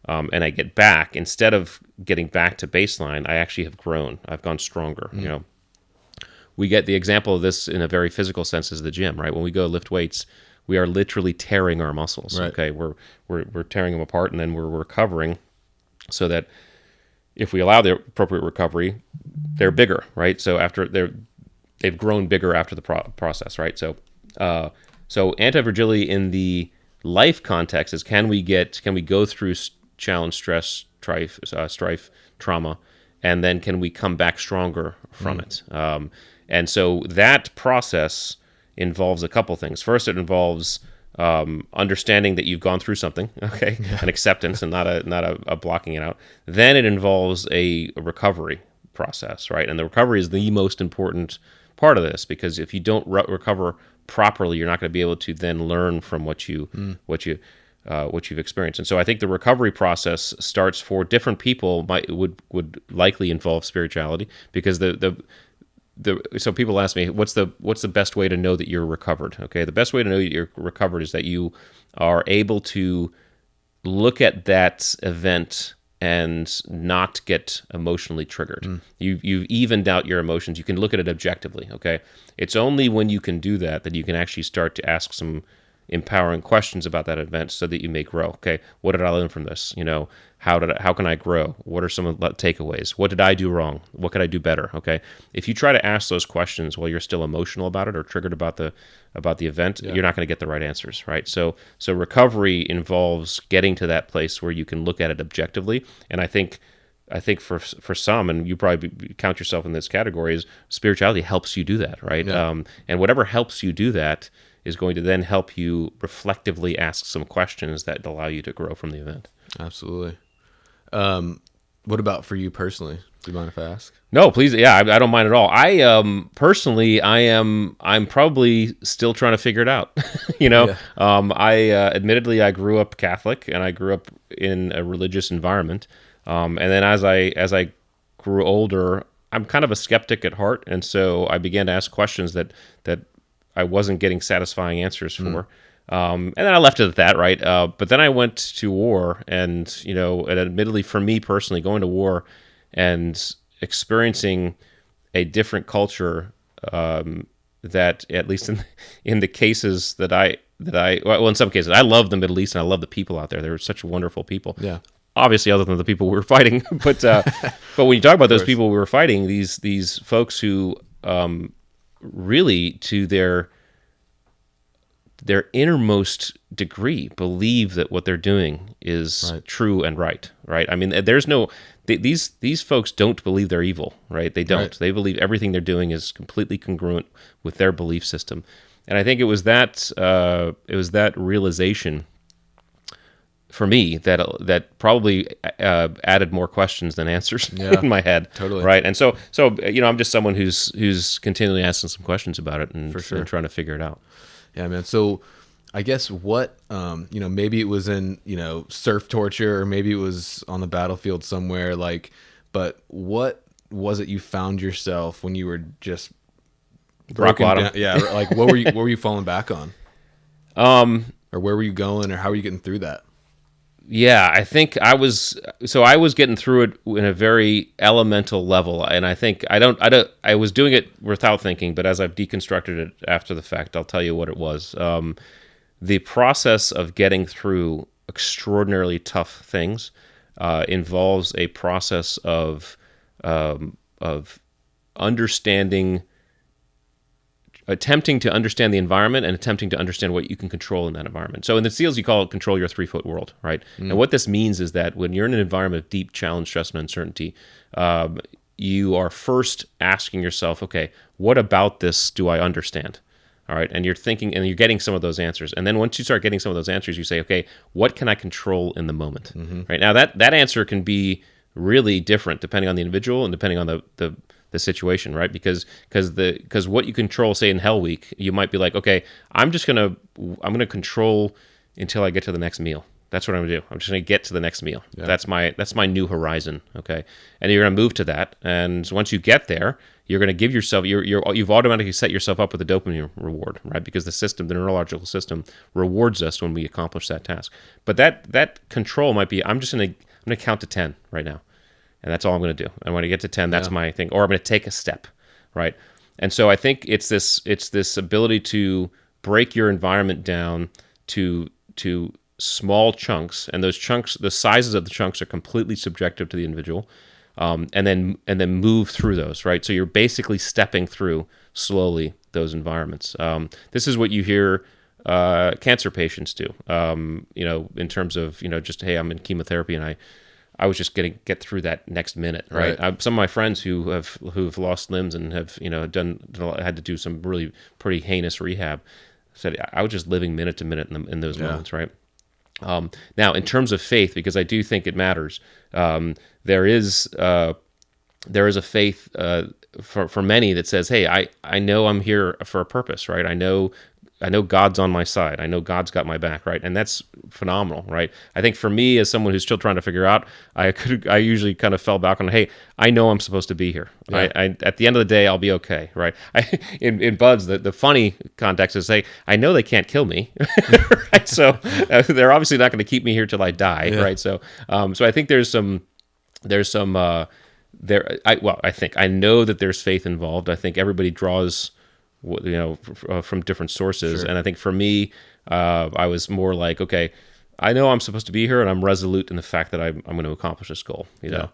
and I get back, instead of getting back to baseline, I actually have grown. I've gone stronger. We get the example of this in a very physical sense is the gym, right? When we go lift weights, we are literally tearing our muscles. Right. Okay, we're tearing them apart, and then we're recovering, so that if we allow the appropriate recovery, they're bigger, right? So after they've grown bigger after the process, right? So anti-fragility in the life context is can we go through challenge, stress, strife, trauma, and then can we come back stronger from it? And so that process involves a couple things. First, it involves understanding that you've gone through something, okay, an acceptance and not a blocking it out. Then it involves a recovery process, right? And the recovery is the most important part of this, because if you don't recover properly, you're not going to be able to then learn from what you've experienced. And so I think the recovery process starts for different people would likely involve spirituality, because so people ask me, what's the best way to know that you're recovered? Okay, the best way to know that you're recovered is that you are able to look at that event and not get emotionally triggered. You've evened out your emotions. You can look at it objectively. Okay, it's only when you can do that you can actually start to ask some empowering questions about that event, so that you may grow. Okay, what did I learn from this? How can I grow? What are some of the takeaways? What did I do wrong? What could I do better? Okay, if you try to ask those questions while you're still emotional about it or triggered about the event, you're not going to get the right answers, right? So recovery involves getting to that place where you can look at it objectively. And I think for some, and you probably count yourself in this category, is spirituality helps you do that, right? Yeah. And whatever helps you do that is going to then help you reflectively ask some questions that allow you to grow from the event. Absolutely. What about for you personally? Do you mind if I ask? No, please. Yeah, I don't mind at all. I'm probably still trying to figure it out. Yeah. Admittedly, I grew up Catholic and I grew up in a religious environment. And then as I grew older, I'm kind of a skeptic at heart. And so I began to ask questions that I wasn't getting satisfying answers for. And then I left it at that, right? But then I went to war, and admittedly for me personally, going to war and experiencing a different culture, that at least in the cases that I in some cases I love the Middle East and I love the people out there. They're such wonderful people. Yeah. obviously, other than the people we were fighting. But when you talk about those people we were fighting, these folks who really, to their innermost degree, believe that what they're doing is true and right. I mean, there's no these folks don't believe they're evil, right? They don't. Right. They believe everything they're doing is completely congruent with their belief system. And I think it was that realization for me that probably added more questions than answers in my head. Totally. Right. And so I'm just someone who's continually asking some questions about it and trying to figure it out. Yeah, man. So I guess what, maybe it was in, surf torture, or maybe it was on the battlefield somewhere, but what was it you found yourself when you were just rock bottom? Yeah. Like what were you falling back on? Or where were you going, or how were you getting through that? Yeah, I think I was getting through it in a very elemental level, and I think I was doing it without thinking, but as I've deconstructed it after the fact, I'll tell you what it was. The process of getting through extraordinarily tough things involves a process of attempting to understand the environment and attempting to understand what you can control in that environment. So in the SEALs, you call it control your 3-foot world, right? And what this means is that when you're in an environment of deep challenge, stress, and uncertainty, you are first asking yourself, okay, what about this do I understand? All right, and you're thinking, and you're getting some of those answers. And then once you start getting some of those answers, you say, okay, what can I control in the moment? Right now, that answer can be really different depending on the individual and depending on the situation, right? Because what you control, say in Hell Week, you might be like, okay, I'm gonna control until I get to the next meal. That's what I'm gonna do. I'm just gonna get to the next meal. Yeah. That's my new horizon. Okay, and you're gonna move to that. And once you get there, you're gonna give yourself you've automatically set yourself up with a dopamine reward, right? Because the neurological system rewards us when we accomplish that task. But that control might be, I'm gonna count to 10 right now. And that's all I'm going to do. And when I get to 10, that's my thing. Or I'm going to take a step, right? And so I think it's this ability to break your environment down to small chunks, and those chunks, the sizes of the chunks are completely subjective to the individual, and then move through those, right? So you're basically stepping through slowly those environments. This is what you hear cancer patients do, in terms of, just, hey, I'm in chemotherapy and I was just going to get through that next minute, right? Some of my friends who've lost limbs and have had to do some really pretty heinous rehab said I was just living minute to minute in those moments, right? Now, in terms of faith, because I do think it matters, there is a faith for many that says, hey, I know I'm here for a purpose, right? I know God's on my side. I know God's got my back, right? And that's phenomenal, right? I think for me, as someone who's still trying to figure out, I usually kind of fell back on, hey, I know I'm supposed to be here. Yeah. I at the end of the day, I'll be okay, right? In Buds, the funny context is, hey, I know they can't kill me, right? So they're obviously not going to keep me here till I die, right? So I think I know that there's faith involved. I think everybody draws from different sources. Sure. And I think for me, I was more like, okay, I know I'm supposed to be here and I'm resolute in the fact that I'm going to accomplish this goal, know?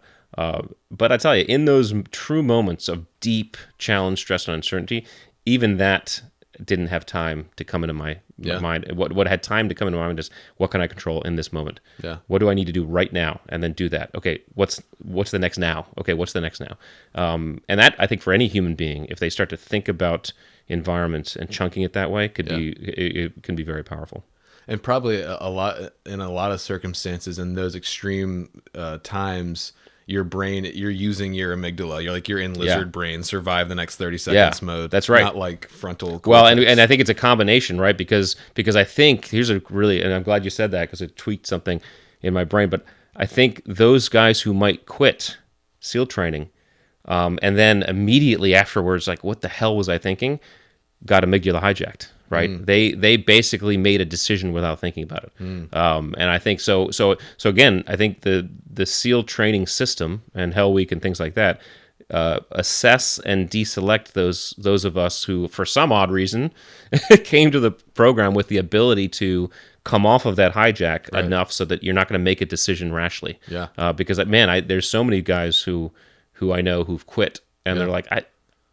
But I tell you, in those true moments of deep challenge, stress, and uncertainty, even that didn't have time to come into my mind. What had time to come into my mind is, what can I control in this moment? Yeah. What do I need to do right now? And then do that. Okay, what's the next now? Okay, what's the next now? And that, I think, for any human being, if they start to think about environments and chunking it that way, it can be very powerful. And probably a lot of circumstances in those extreme times, your brain, you're using your amygdala. You're in lizard brain, survive the next 30 seconds mode. That's right. Not like frontal cortex. Well, and I think it's a combination, right? Because I think, and I'm glad you said that, because it tweaked something in my brain, but I think those guys who might quit SEAL training, and then immediately afterwards, like, what the hell was I thinking? Got amygdala hijacked, right? They basically made a decision without thinking about it. And I think so again, I think the SEAL training system and Hell Week and things like that assess and deselect those of us who, for some odd reason, came to the program with the ability to come off of that hijack enough so that you're not going to make a decision rashly. Yeah. Because man, there's so many guys who I know who've quit, and they're like,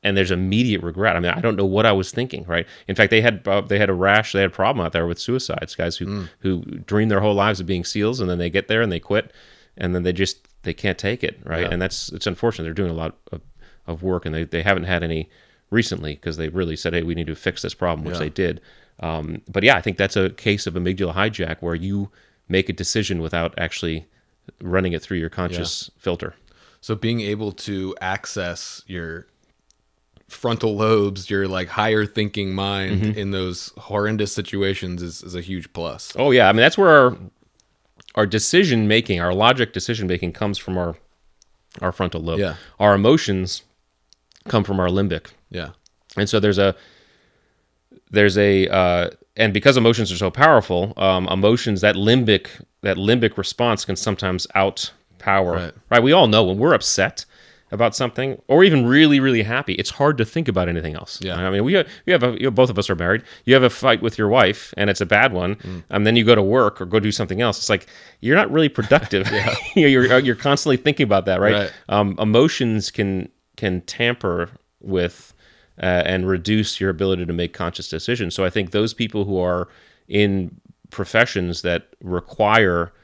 and there's immediate regret. I mean, I don't know what I was thinking, right? In fact, they had a problem out there with suicides, guys who dream their whole lives of being SEALs, and then they get there and they quit, and then they can't take it, right? Yeah. And it's unfortunate. They're doing a lot of work, and they haven't had any recently because they really said, hey, we need to fix this problem, which they did. But yeah, I think that's a case of amygdala hijack where you make a decision without actually running it through your conscious filter. So being able to access your frontal lobes, your like higher thinking mind in those horrendous situations is a huge plus. Oh yeah, I mean that's where our decision making, our logic decision making comes from our frontal lobe. Yeah. Our emotions come from our limbic. Yeah. And so there's a and because emotions are so powerful, emotions, that limbic response can sometimes outpower. Right? We all know when we're upset about something, or even really, really happy, it's hard to think about anything else. Yeah. I mean, both of us are married. You have a fight with your wife, and it's a bad one, and then you go to work or go do something else. It's like you're not really productive. You're constantly thinking about that, right? Emotions can tamper with and reduce your ability to make conscious decisions. So I think those people who are in professions that require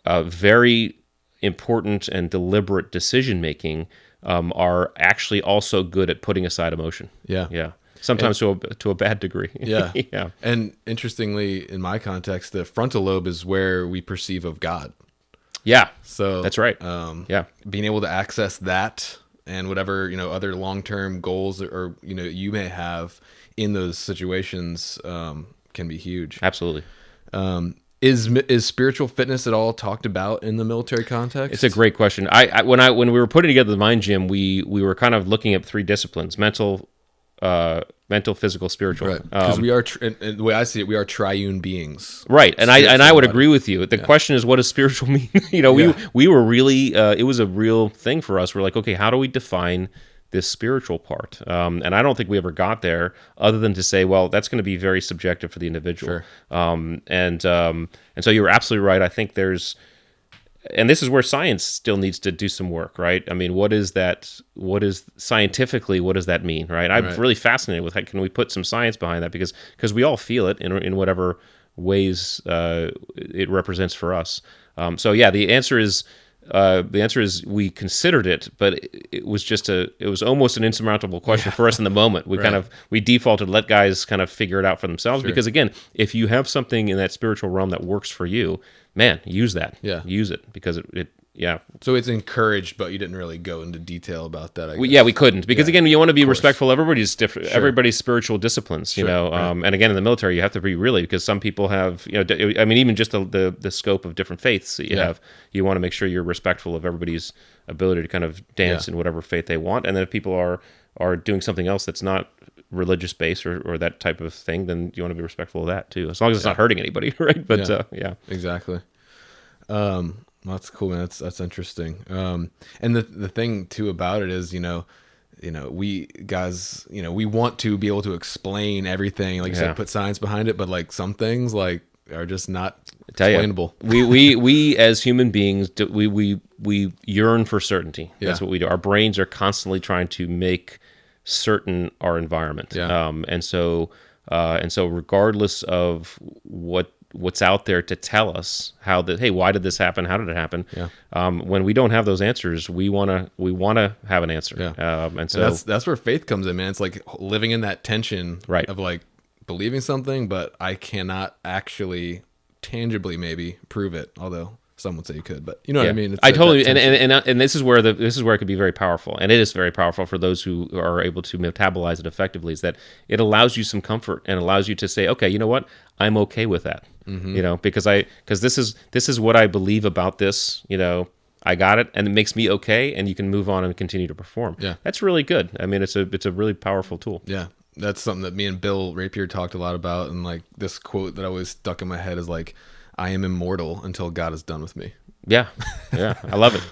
very important and deliberate decision making are actually also good at putting aside emotion. Yeah. Sometimes to a bad degree. Yeah. Yeah. And interestingly, in my context, the frontal lobe is where we perceive of God. Yeah. So that's right. Being able to access that and whatever, other long-term goals or you may have in those situations can be huge. Absolutely. Is spiritual fitness at all talked about in the military context? It's a great question. When we were putting together the Mind Gym, we were kind of looking at three disciplines: mental, physical, spiritual. Right. Because we are, and the way I see it, we are triune beings. Right. And I would agree with you. The question is, what does spiritual mean? We were really, it was a real thing for us. We're like, okay, how do we define this spiritual part? And I don't think we ever got there other than to say, well, that's going to be very subjective for the individual. Sure. And so you're absolutely right. I think and this is where science still needs to do some work, right? I mean, what is scientifically, what does that mean, right? I'm really fascinated with can we put some science behind that, because we all feel it in whatever ways it represents for us. So yeah, the answer is we considered it, but it was almost an insurmountable question for us in the moment. We defaulted to let guys kind of figure it out for themselves. Because again, if you have something in that spiritual realm that works for you, man, use that. Yeah. Use it, because it. So it's encouraged, but you didn't really go into detail about that, I guess. We couldn't, because again, you want to be respectful of everybody's different, everybody's spiritual disciplines, and again, in the military, you have to be really, because some people have, I mean, even just the scope of different faiths that you have, you want to make sure you're respectful of everybody's ability to kind of dance in whatever faith they want. And then if people are doing something else that's not religious based or that type of thing, then you want to be respectful of that too, as long as it's not hurting anybody, right? But exactly. Well, that's cool, man. That's interesting. And the thing too about it is, we guys, we want to be able to explain everything, like you said, put science behind it, but like some things like are just not explainable. We as human beings, we yearn for certainty. That's what we do. Our brains are constantly trying to make certain our environment. And so regardless of what's out there to tell us hey, why did this happen? How did it happen? When we don't have those answers, we want to have an answer. And so that's where faith comes in, man. It's like living in that tension of like believing something, but I cannot actually tangibly maybe prove it. Although some would say you could, but you know what I mean? It's I totally, and this is where it could be very powerful, and it is very powerful for those who are able to metabolize it effectively. Is that it allows you some comfort and allows you to say, okay, you know what, I'm okay with that, because this is what I believe about this, I got it, and it makes me okay, and you can move on and continue to perform. That's really good. I mean, it's a really powerful tool. That's something that me and Bill Rapier talked a lot about, and like this quote that always stuck in my head is like, I am immortal until God is done with me. Yeah, I love it.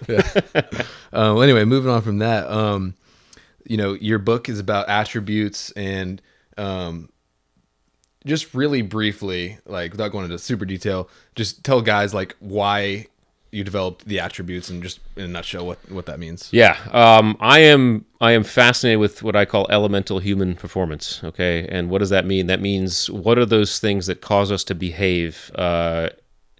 Well, anyway, moving on from that, your book is about attributes and just really briefly, like without going into super detail, just tell guys like why you developed the attributes and just in a nutshell what that means. Yeah, I am fascinated with what I call elemental human performance. Okay, and what does that mean? That means what are those things that cause us to behave,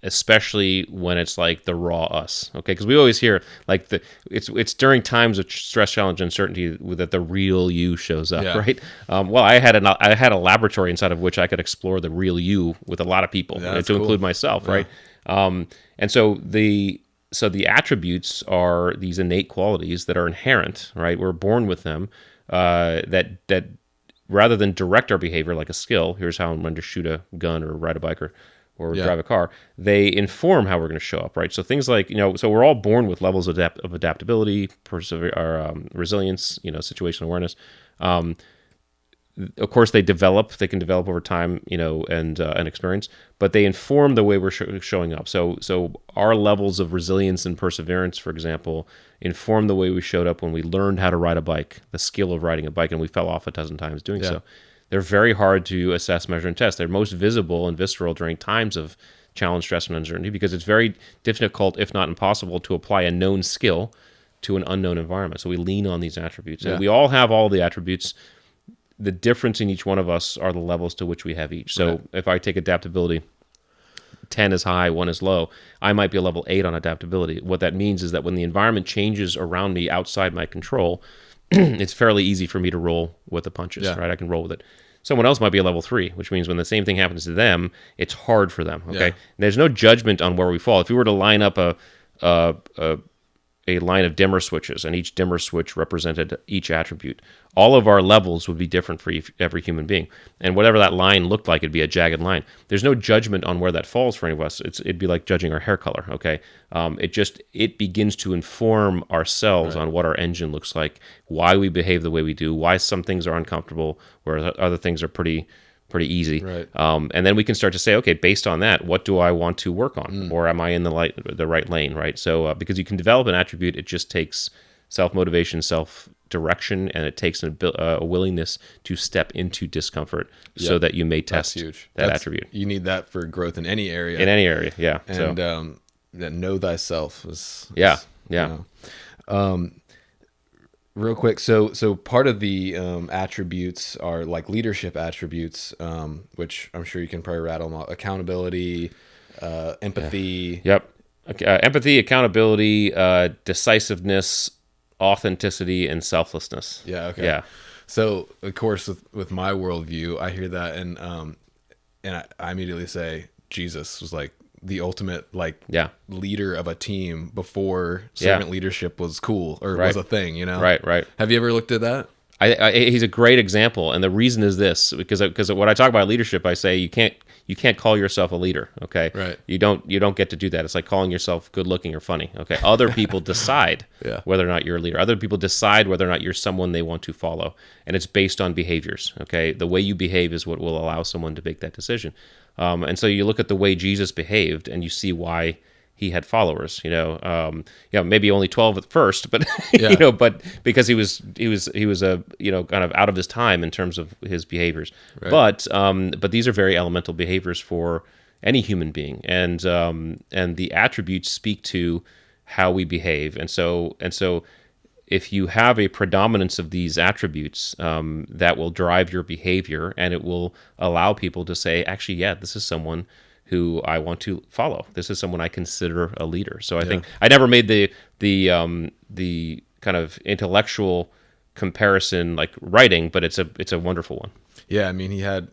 especially when it's like the raw us. Okay, because we always hear like it's during times of stress, challenge, uncertainty that the real you shows up, right? Well, I had a laboratory inside of which I could explore the real you with a lot of people, to include myself, right? And so the attributes are these innate qualities that are inherent, right? We're born with them, that rather than direct our behavior like a skill, here's how I'm going to shoot a gun or ride a bike or drive a car, they inform how we're going to show up, right? So things like, so we're all born with levels of adaptability, resilience, situational awareness. Of course, they can develop over time, and experience, but they inform the way we're showing up. So our levels of resilience and perseverance, for example, inform the way we showed up when we learned how to ride a bike, the skill of riding a bike, and we fell off a dozen times doing so. They're very hard to assess, measure, and test. They're most visible and visceral during times of challenge, stress, and uncertainty because it's very difficult, if not impossible, to apply a known skill to an unknown environment. So we lean on these attributes. And we all have all the attributes. The difference in each one of us are the levels to which we have each. So if I take adaptability, 10 is high, 1 is low, I might be a level 8 on adaptability. What that means is that when the environment changes around me outside my control, it's fairly easy for me to roll with the punches, right? I can roll with it. Someone else might be a level 3, which means when the same thing happens to them, it's hard for them, okay? There's no judgment on where we fall. If we were to line up a line of dimmer switches, and each dimmer switch represented each attribute, all of our levels would be different for every human being. And whatever that line looked like, it'd be a jagged line. There's no judgment on where that falls for any of us. It'd be like judging our hair color, okay? It begins to inform ourselves on what our engine looks like, why we behave the way we do, why some things are uncomfortable, whereas other things are pretty easy. Right. And then we can start to say, okay, based on that, what do I want to work on? Or am I in the right lane, right? So because you can develop an attribute, it just takes self-motivation, self-direction, and it takes a willingness to step into discomfort so that you may test that attribute. You need that for growth in any area. In any area, yeah. And that know thyself is real quick, so part of the attributes are like leadership attributes, which I'm sure you can probably rattle them out. Accountability, empathy. Empathy, accountability, decisiveness, authenticity, and selflessness. So of course with my worldview, I hear that and I immediately say Jesus was like the ultimate leader of a team before servant leadership was cool or was a thing, Right. Have you ever looked at that? He's a great example, and the reason is this, because when I talk about leadership, I say you can't call yourself a leader, okay? Right. You don't get to do that. It's like calling yourself good looking or funny, okay? Other people decide whether or not you're a leader. Other people decide whether or not you're someone they want to follow, and it's based on behaviors, okay? The way you behave is what will allow someone to make that decision. And so you look at the way Jesus behaved, and you see why he had followers. Maybe only 12 at first, but but because he was a kind of out of his time in terms of his behaviors. Right. But these are very elemental behaviors for any human being, and the attributes speak to how we behave, and so. If you have a predominance of these attributes, that will drive your behavior, and it will allow people to say, actually, this is someone who I want to follow. This is someone I consider a leader. So I think I never made the kind of intellectual comparison like writing, but it's a wonderful one. Yeah, I mean, he had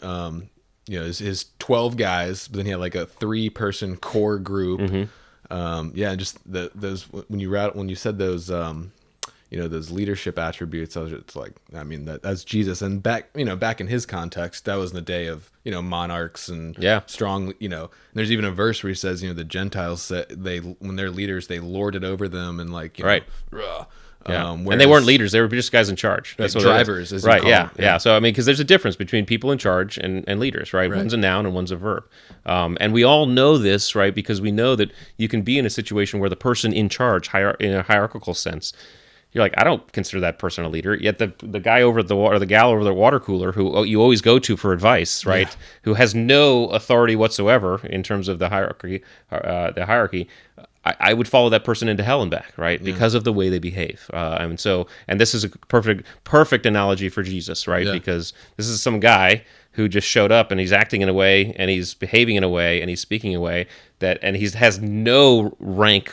his 12 guys, but then he had like a 3-person core group. And just those when you said those. Those leadership attributes, I was just like, I mean, that's Jesus. And back in his context, that was in the day of, monarchs and strong, there's even a verse where he says, the Gentiles, when they're leaders, they lord it over them and like, and they weren't leaders. They were just guys in charge. That's what drivers. As right. Yeah. So, I mean, because there's a difference between people in charge and leaders, right? One's a noun and one's a verb. And we all know this, right? Because we know that you can be in a situation where the person in charge, in a hierarchical sense, you're like, I don't consider that person a leader. Yet the guy over the water, the gal over the water cooler, who you always go to for advice, right? Yeah. Who has no authority whatsoever in terms of the hierarchy. I would follow that person into hell and back, right? Yeah. Because of the way they behave. And this is a perfect analogy for Jesus, right? Yeah. Because this is some guy who just showed up and he's acting in a way and he's behaving in a way and he's speaking in a way and he has no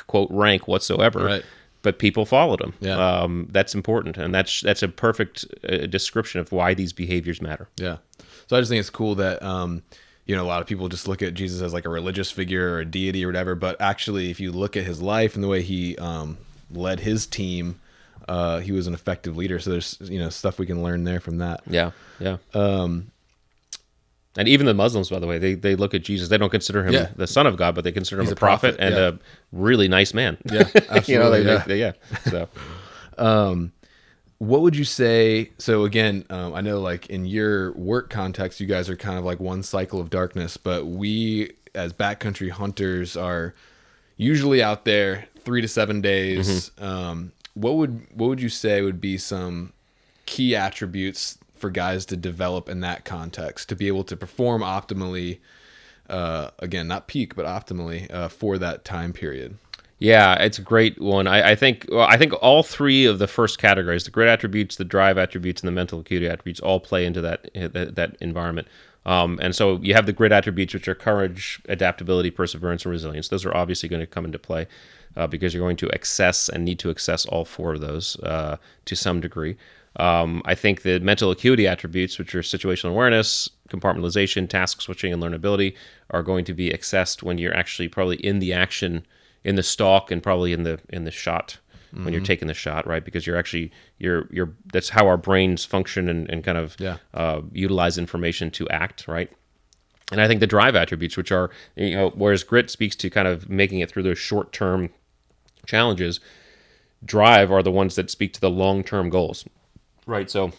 quote rank whatsoever. Right. But people followed him. Yeah. That's important, and that's a perfect description of why these behaviors matter. Yeah. So I just think it's cool that a lot of people just look at Jesus as like a religious figure or a deity or whatever, but actually, if you look at his life and the way he led his team, he was an effective leader. So there's stuff we can learn there from that. Yeah. Yeah. And even the Muslims, by the way, they look at Jesus. They don't consider him the son of God, but they consider him a prophet and a really nice man. Yeah, absolutely. So, what would you say? So again, I know like in your work context, you guys are kind of like one cycle of darkness, but we as backcountry hunters are usually out there 3 to 7 days. Mm-hmm. What would you say would be some key attributes for guys to develop in that context to be able to perform optimally, again, not peak, but optimally for that time period? Yeah, it's a great one. I think all three of the first categories, the grit attributes, the drive attributes, and the mental acuity attributes, all play into that environment. And so you have the grit attributes, which are courage, adaptability, perseverance, and resilience. Those are obviously going to come into play because you're going to access and need to access all four of those to some degree. I think the mental acuity attributes, which are situational awareness, compartmentalization, task switching, and learnability, are going to be accessed when you're actually probably in the action, in the stalk, and probably in the shot when you're taking the shot, right? Because you're actually that's how our brains function and kind of utilize information to act, right? And I think the drive attributes, which are whereas grit speaks to kind of making it through those short-term challenges, drive are the ones that speak to the long-term goals. Right, so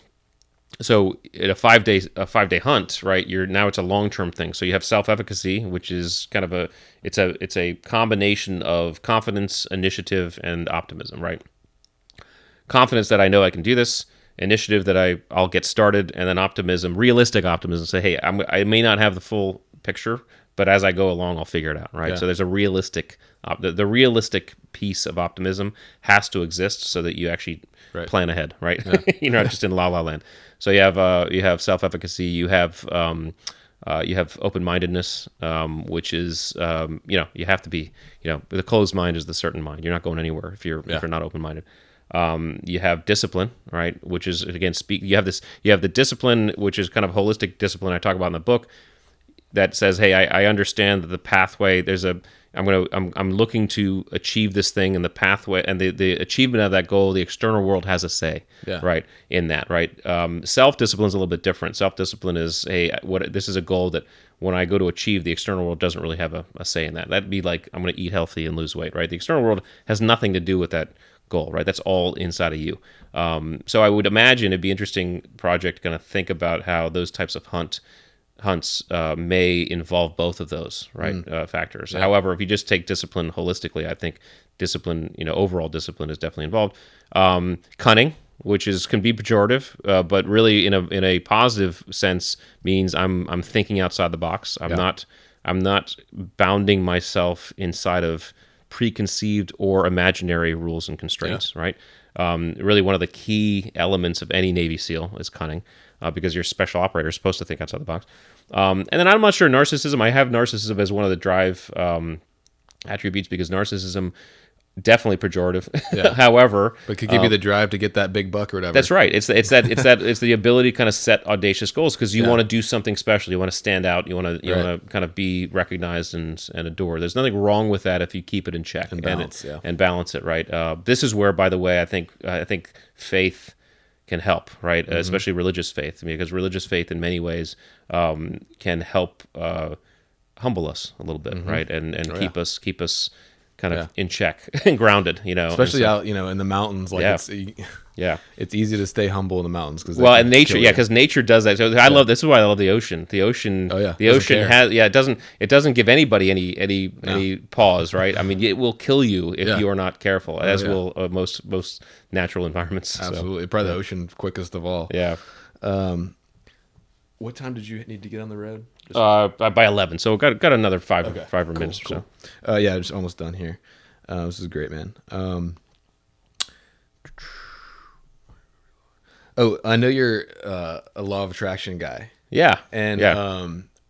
in a 5-day hunt, right? It's a long-term thing. So you have self-efficacy, which is kind of it's a combination of confidence, initiative, and optimism, right? Confidence that I know I can do this, initiative that I'll get started, and then optimism, realistic optimism. Say, hey, I may not have the full picture, but as I go along, I'll figure it out, right? Yeah. So there's a realistic, the realistic piece of optimism has to exist so that you actually plan ahead, right? Yeah. You're not just in la la land. So you have self-efficacy, you have open-mindedness, which is you have to be the closed mind is the certain mind. You're not going anywhere if you're not open-minded. You have discipline, right? Which is again you have the discipline, which is kind of holistic discipline I talk about in the book, that says, hey, I understand that the pathway, I'm looking to achieve this thing, and the pathway and the achievement of that goal, the external world has a say, right, in that, right? Self-discipline is a little bit different. Self-discipline is, hey, this is a goal that when I go to achieve, the external world doesn't really have a say in that. That'd be like, I'm going to eat healthy and lose weight, right? The external world has nothing to do with that goal, right? That's all inside of you. So I would imagine it'd be an interesting project kind of think about how those types of hunts may involve both of those, right, factors. Yeah. However, if you just take discipline holistically, I think discipline, overall discipline is definitely involved. Cunning, which can be pejorative, but really in a positive sense means I'm thinking outside the box. I'm not bounding myself inside of preconceived or imaginary rules and constraints, right? Really, one of the key elements of any Navy SEAL is cunning. Because your special operator is supposed to think outside the box. And then I'm not sure narcissism. I have narcissism as one of the drive attributes because narcissism definitely pejorative. Yeah. However, but could give you the drive to get that big buck or whatever. That's right. It's the ability to kind of set audacious goals because you want to do something special. You want to stand out. You want to kind of be recognized and adored. There's nothing wrong with that if you keep it in check and balance it. Right. This is where, by the way, I think faith can help, right? Mm-hmm. Especially religious faith, because religious faith in many ways can help humble us a little bit, right? And keep us kind of in check and grounded, especially out, in the mountains. Like yeah. It's easy to stay humble in the mountains and nature, because nature does that. So I love this is why I love the ocean. The ocean, the ocean has it doesn't give anybody any pause, right? I mean, it will kill you if you are not careful, as will most natural environments. Absolutely, probably the ocean quickest of all. Yeah. What time did you need to get on the road? By 11, so got another five minutes or so. Yeah, just almost done here. This is great, man. I know you're a law of attraction guy. Yeah, and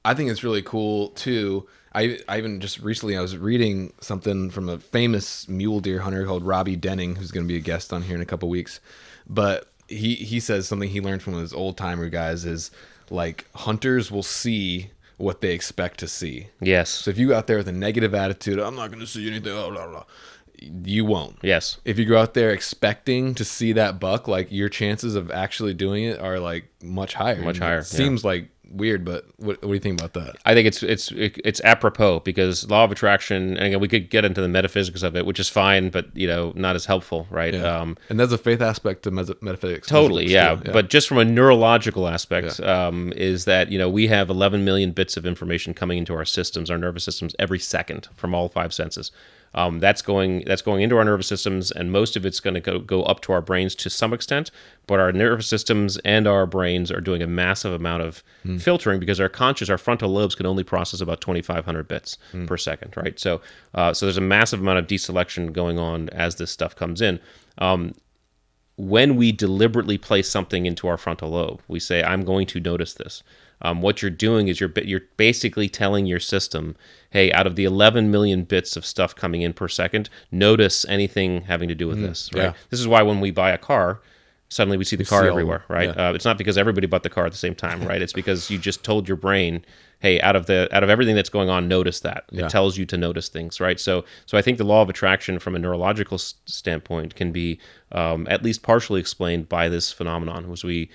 I think it's really cool too. I even just recently I was reading something from a famous mule deer hunter called Robbie Denning, who's going to be a guest on here in a couple weeks. But he says something he learned from his old timer guys is like hunters will see what they expect to see. Yes. So if you go out there with a negative attitude, I'm not going to see anything, blah, blah, blah, you won't. Yes. If you go out there expecting to see that buck, like your chances of actually doing it are like much higher. Much higher. It seems like weird, but what do you think about that? I think it's apropos because law of attraction, and again, we could get into the metaphysics of it, which is fine, but not as helpful, right? Yeah. And there's a faith aspect to metaphysics. Totally, yeah. But just from a neurological aspect, is that we have 11 million bits of information coming into our systems, our nervous systems, every second from all 5 senses. That's going into our nervous systems, and most of it's going to go up to our brains to some extent. But our nervous systems and our brains are doing a massive amount of filtering because our frontal lobes can only process about 2,500 bits per second, right? So there's a massive amount of deselection going on as this stuff comes in. When we deliberately place something into our frontal lobe, we say, "I'm going to notice this." What you're doing is you're basically telling your system, hey, out of the 11 million bits of stuff coming in per second, notice anything having to do with this, right? Yeah. This is why when we buy a car, suddenly we see the car everywhere, right? Yeah. It's not because everybody bought the car at the same time, right? It's because you just told your brain, hey, out of everything that's going on, notice that. Yeah. It tells you to notice things, right? So I think the law of attraction from a neurological standpoint can be at least partially explained by this phenomenon, was we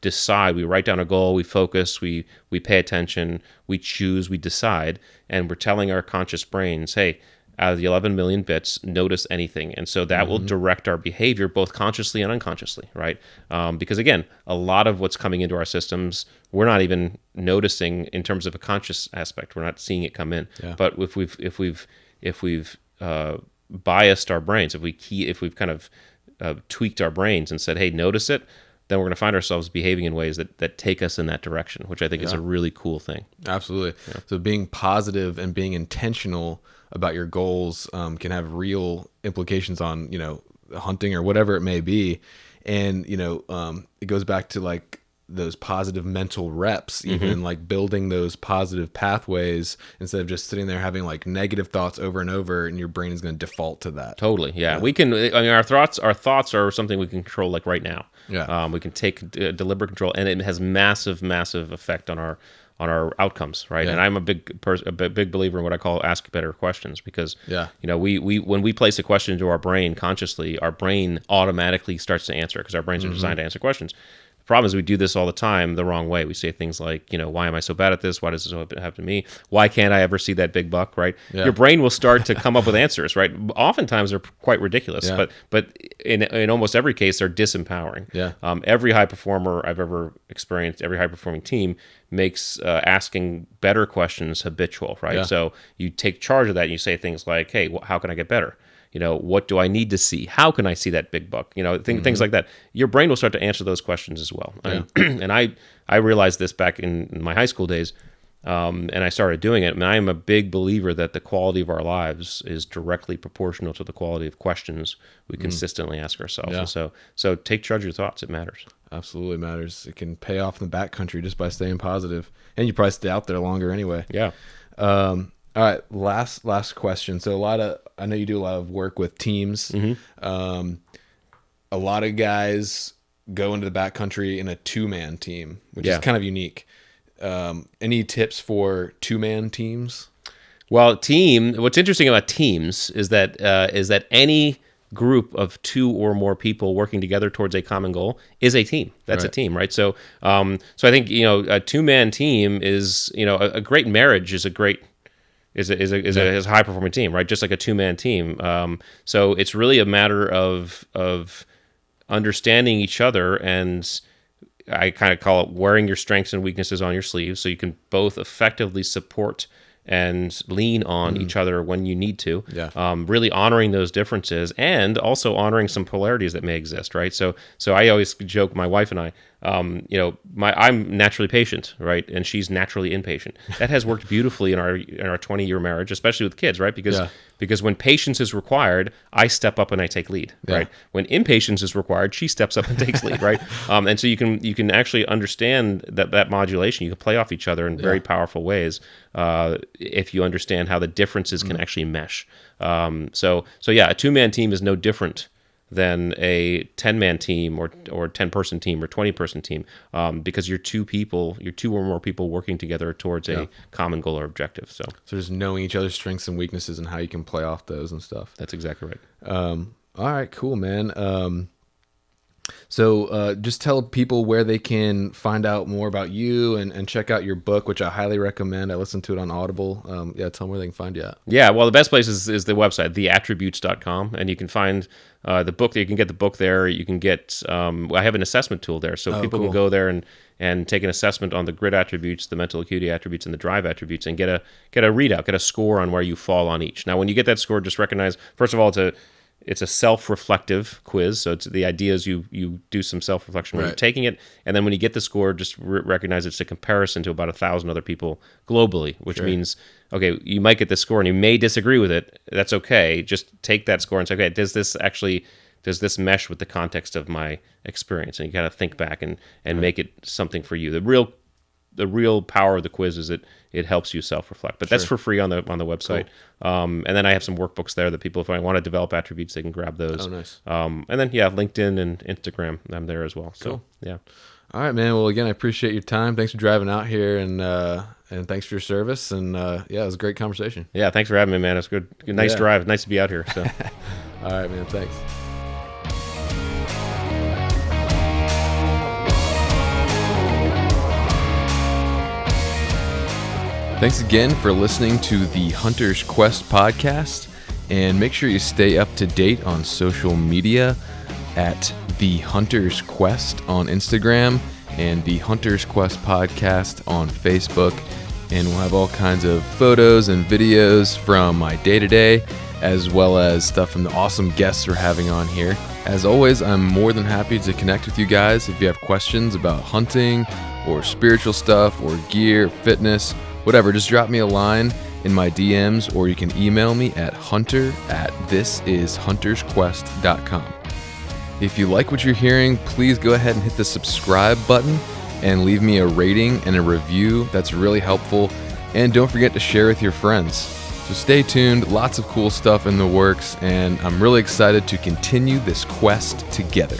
decide, we write down a goal, we focus, we pay attention, we choose, we decide, and we're telling our conscious brains, hey, out of the 11 million bits, notice anything. And so that will direct our behavior both consciously and unconsciously, right? Because again, a lot of what's coming into our systems, we're not even noticing in terms of a conscious aspect. We're not seeing it come in. Yeah. But if we've biased our brains, if we've kind of tweaked our brains and said, hey, notice it, then we're going to find ourselves behaving in ways that take us in that direction, which I think is a really cool thing. Absolutely. Yeah. So being positive and being intentional about your goals can have real implications on, hunting or whatever it may be. And, it goes back to like those positive mental reps, even like building those positive pathways instead of just sitting there having like negative thoughts over and over, and your brain is going to default to that. Totally. Yeah. We can, our thoughts are something we can control like right now. Yeah. We can take deliberate control, and it has massive effect on our outcomes, right? Yeah. And I'm a big believer in what I call ask better questions, because we when we place a question into our brain consciously, our brain automatically starts to answer, because our brains are designed to answer questions. The problem is we do this all the time the wrong way. We say things like, why am I so bad at this? Why does this happen to me? Why can't I ever see that big buck, right? Yeah. Your brain will start to come up with answers, right? Oftentimes they're quite ridiculous, but in almost every case they're disempowering. Yeah. Every high performer I've ever experienced, every high performing team makes asking better questions habitual, right? Yeah. So you take charge of that and you say things like, hey, how can I get better? What do I need to see? How can I see that big buck? Things like that. Your brain will start to answer those questions as well. Yeah. And I realized this back in my high school days, and I started doing it. And I am a big believer that the quality of our lives is directly proportional to the quality of questions we consistently ask ourselves. Yeah. And so take charge of your thoughts. It matters. Absolutely matters. It can pay off in the backcountry just by staying positive. And you probably stay out there longer anyway. Yeah. All right, last question. So I know you do a lot of work with teams. Mm-hmm. A lot of guys go into the backcountry in a 2-man team, which is kind of unique. Any tips for 2-man teams? Well, what's interesting about teams is that any group of 2 or more people working together towards a common goal is a team. That's a team, right? So I think a 2-man team is a great marriage is a great is a high performing team, right? Just like a 2-man team. So it's really a matter of understanding each other, and I kind of call it wearing your strengths and weaknesses on your sleeve, so you can both effectively support and lean on each other when you need to. Really honoring those differences, and also honoring some polarities that may exist, right? So I always joke, my wife and I, I'm naturally patient, right, and she's naturally impatient. That has worked beautifully in our 20-year marriage, especially with kids, right? Because when patience is required, I step up and I take lead, right? When impatience is required, she steps up and takes lead, right? And so you can actually understand that modulation. You can play off each other in very powerful ways if you understand how the differences can actually mesh. So yeah, a 2-man team is no different than a 10-man team or 10-person team or 20-person team, because you're 2 or more people working together towards a common goal or objective. So just knowing each other's strengths and weaknesses and how you can play off those and stuff. That's exactly right. All right, cool, man. So just tell people where they can find out more about you and check out your book, which I highly recommend. I listened to it on Audible. Tell them where they can find you at. Yeah, well, the best place is the website, theattributes.com, and you can find the book. You can get the book there. You can get, I have an assessment tool there, so people can go there and take an assessment on the grit attributes, the mental acuity attributes, and the drive attributes, and get a readout, get a score on where you fall on each. Now, when you get that score, just recognize, first of all, it's a self-reflective quiz, so the idea is you do some self-reflection when you're taking it, and then when you get the score, just recognize it's a comparison to about 1,000 other people globally, which means, okay, you might get this score and you may disagree with it. That's okay. Just take that score and say, okay, does this mesh with the context of my experience? And you got to think back and make it something for you. The real power of the quiz is it helps you self-reflect, but that's for free on the website. Cool. And then I have some workbooks there that people, if I want to develop attributes, they can grab those. Oh, nice. And then LinkedIn and Instagram, I'm there as well. So cool. Yeah. All right, man. Well, again, I appreciate your time. Thanks for driving out here, and thanks for your service. And it was a great conversation. Yeah, thanks for having me, man. It's good. Nice drive. Nice to be out here. So. All right, man. Thanks. Thanks again for listening to the Hunter's Quest podcast, and make sure you stay up to date on social media at The Hunter's Quest on Instagram and The Hunter's Quest podcast on Facebook, and we'll have all kinds of photos and videos from my day-to-day, as well as stuff from the awesome guests we're having on here. As always, I'm more than happy to connect with you guys if you have questions about hunting or spiritual stuff or gear, fitness, whatever. Just drop me a line in my DMs, or you can email me at hunter@thisishuntersquest.com. If you like what you're hearing, please go ahead and hit the subscribe button and leave me a rating and a review. That's really helpful. And don't forget to share with your friends. So stay tuned. Lots of cool stuff in the works, and I'm really excited to continue this quest together.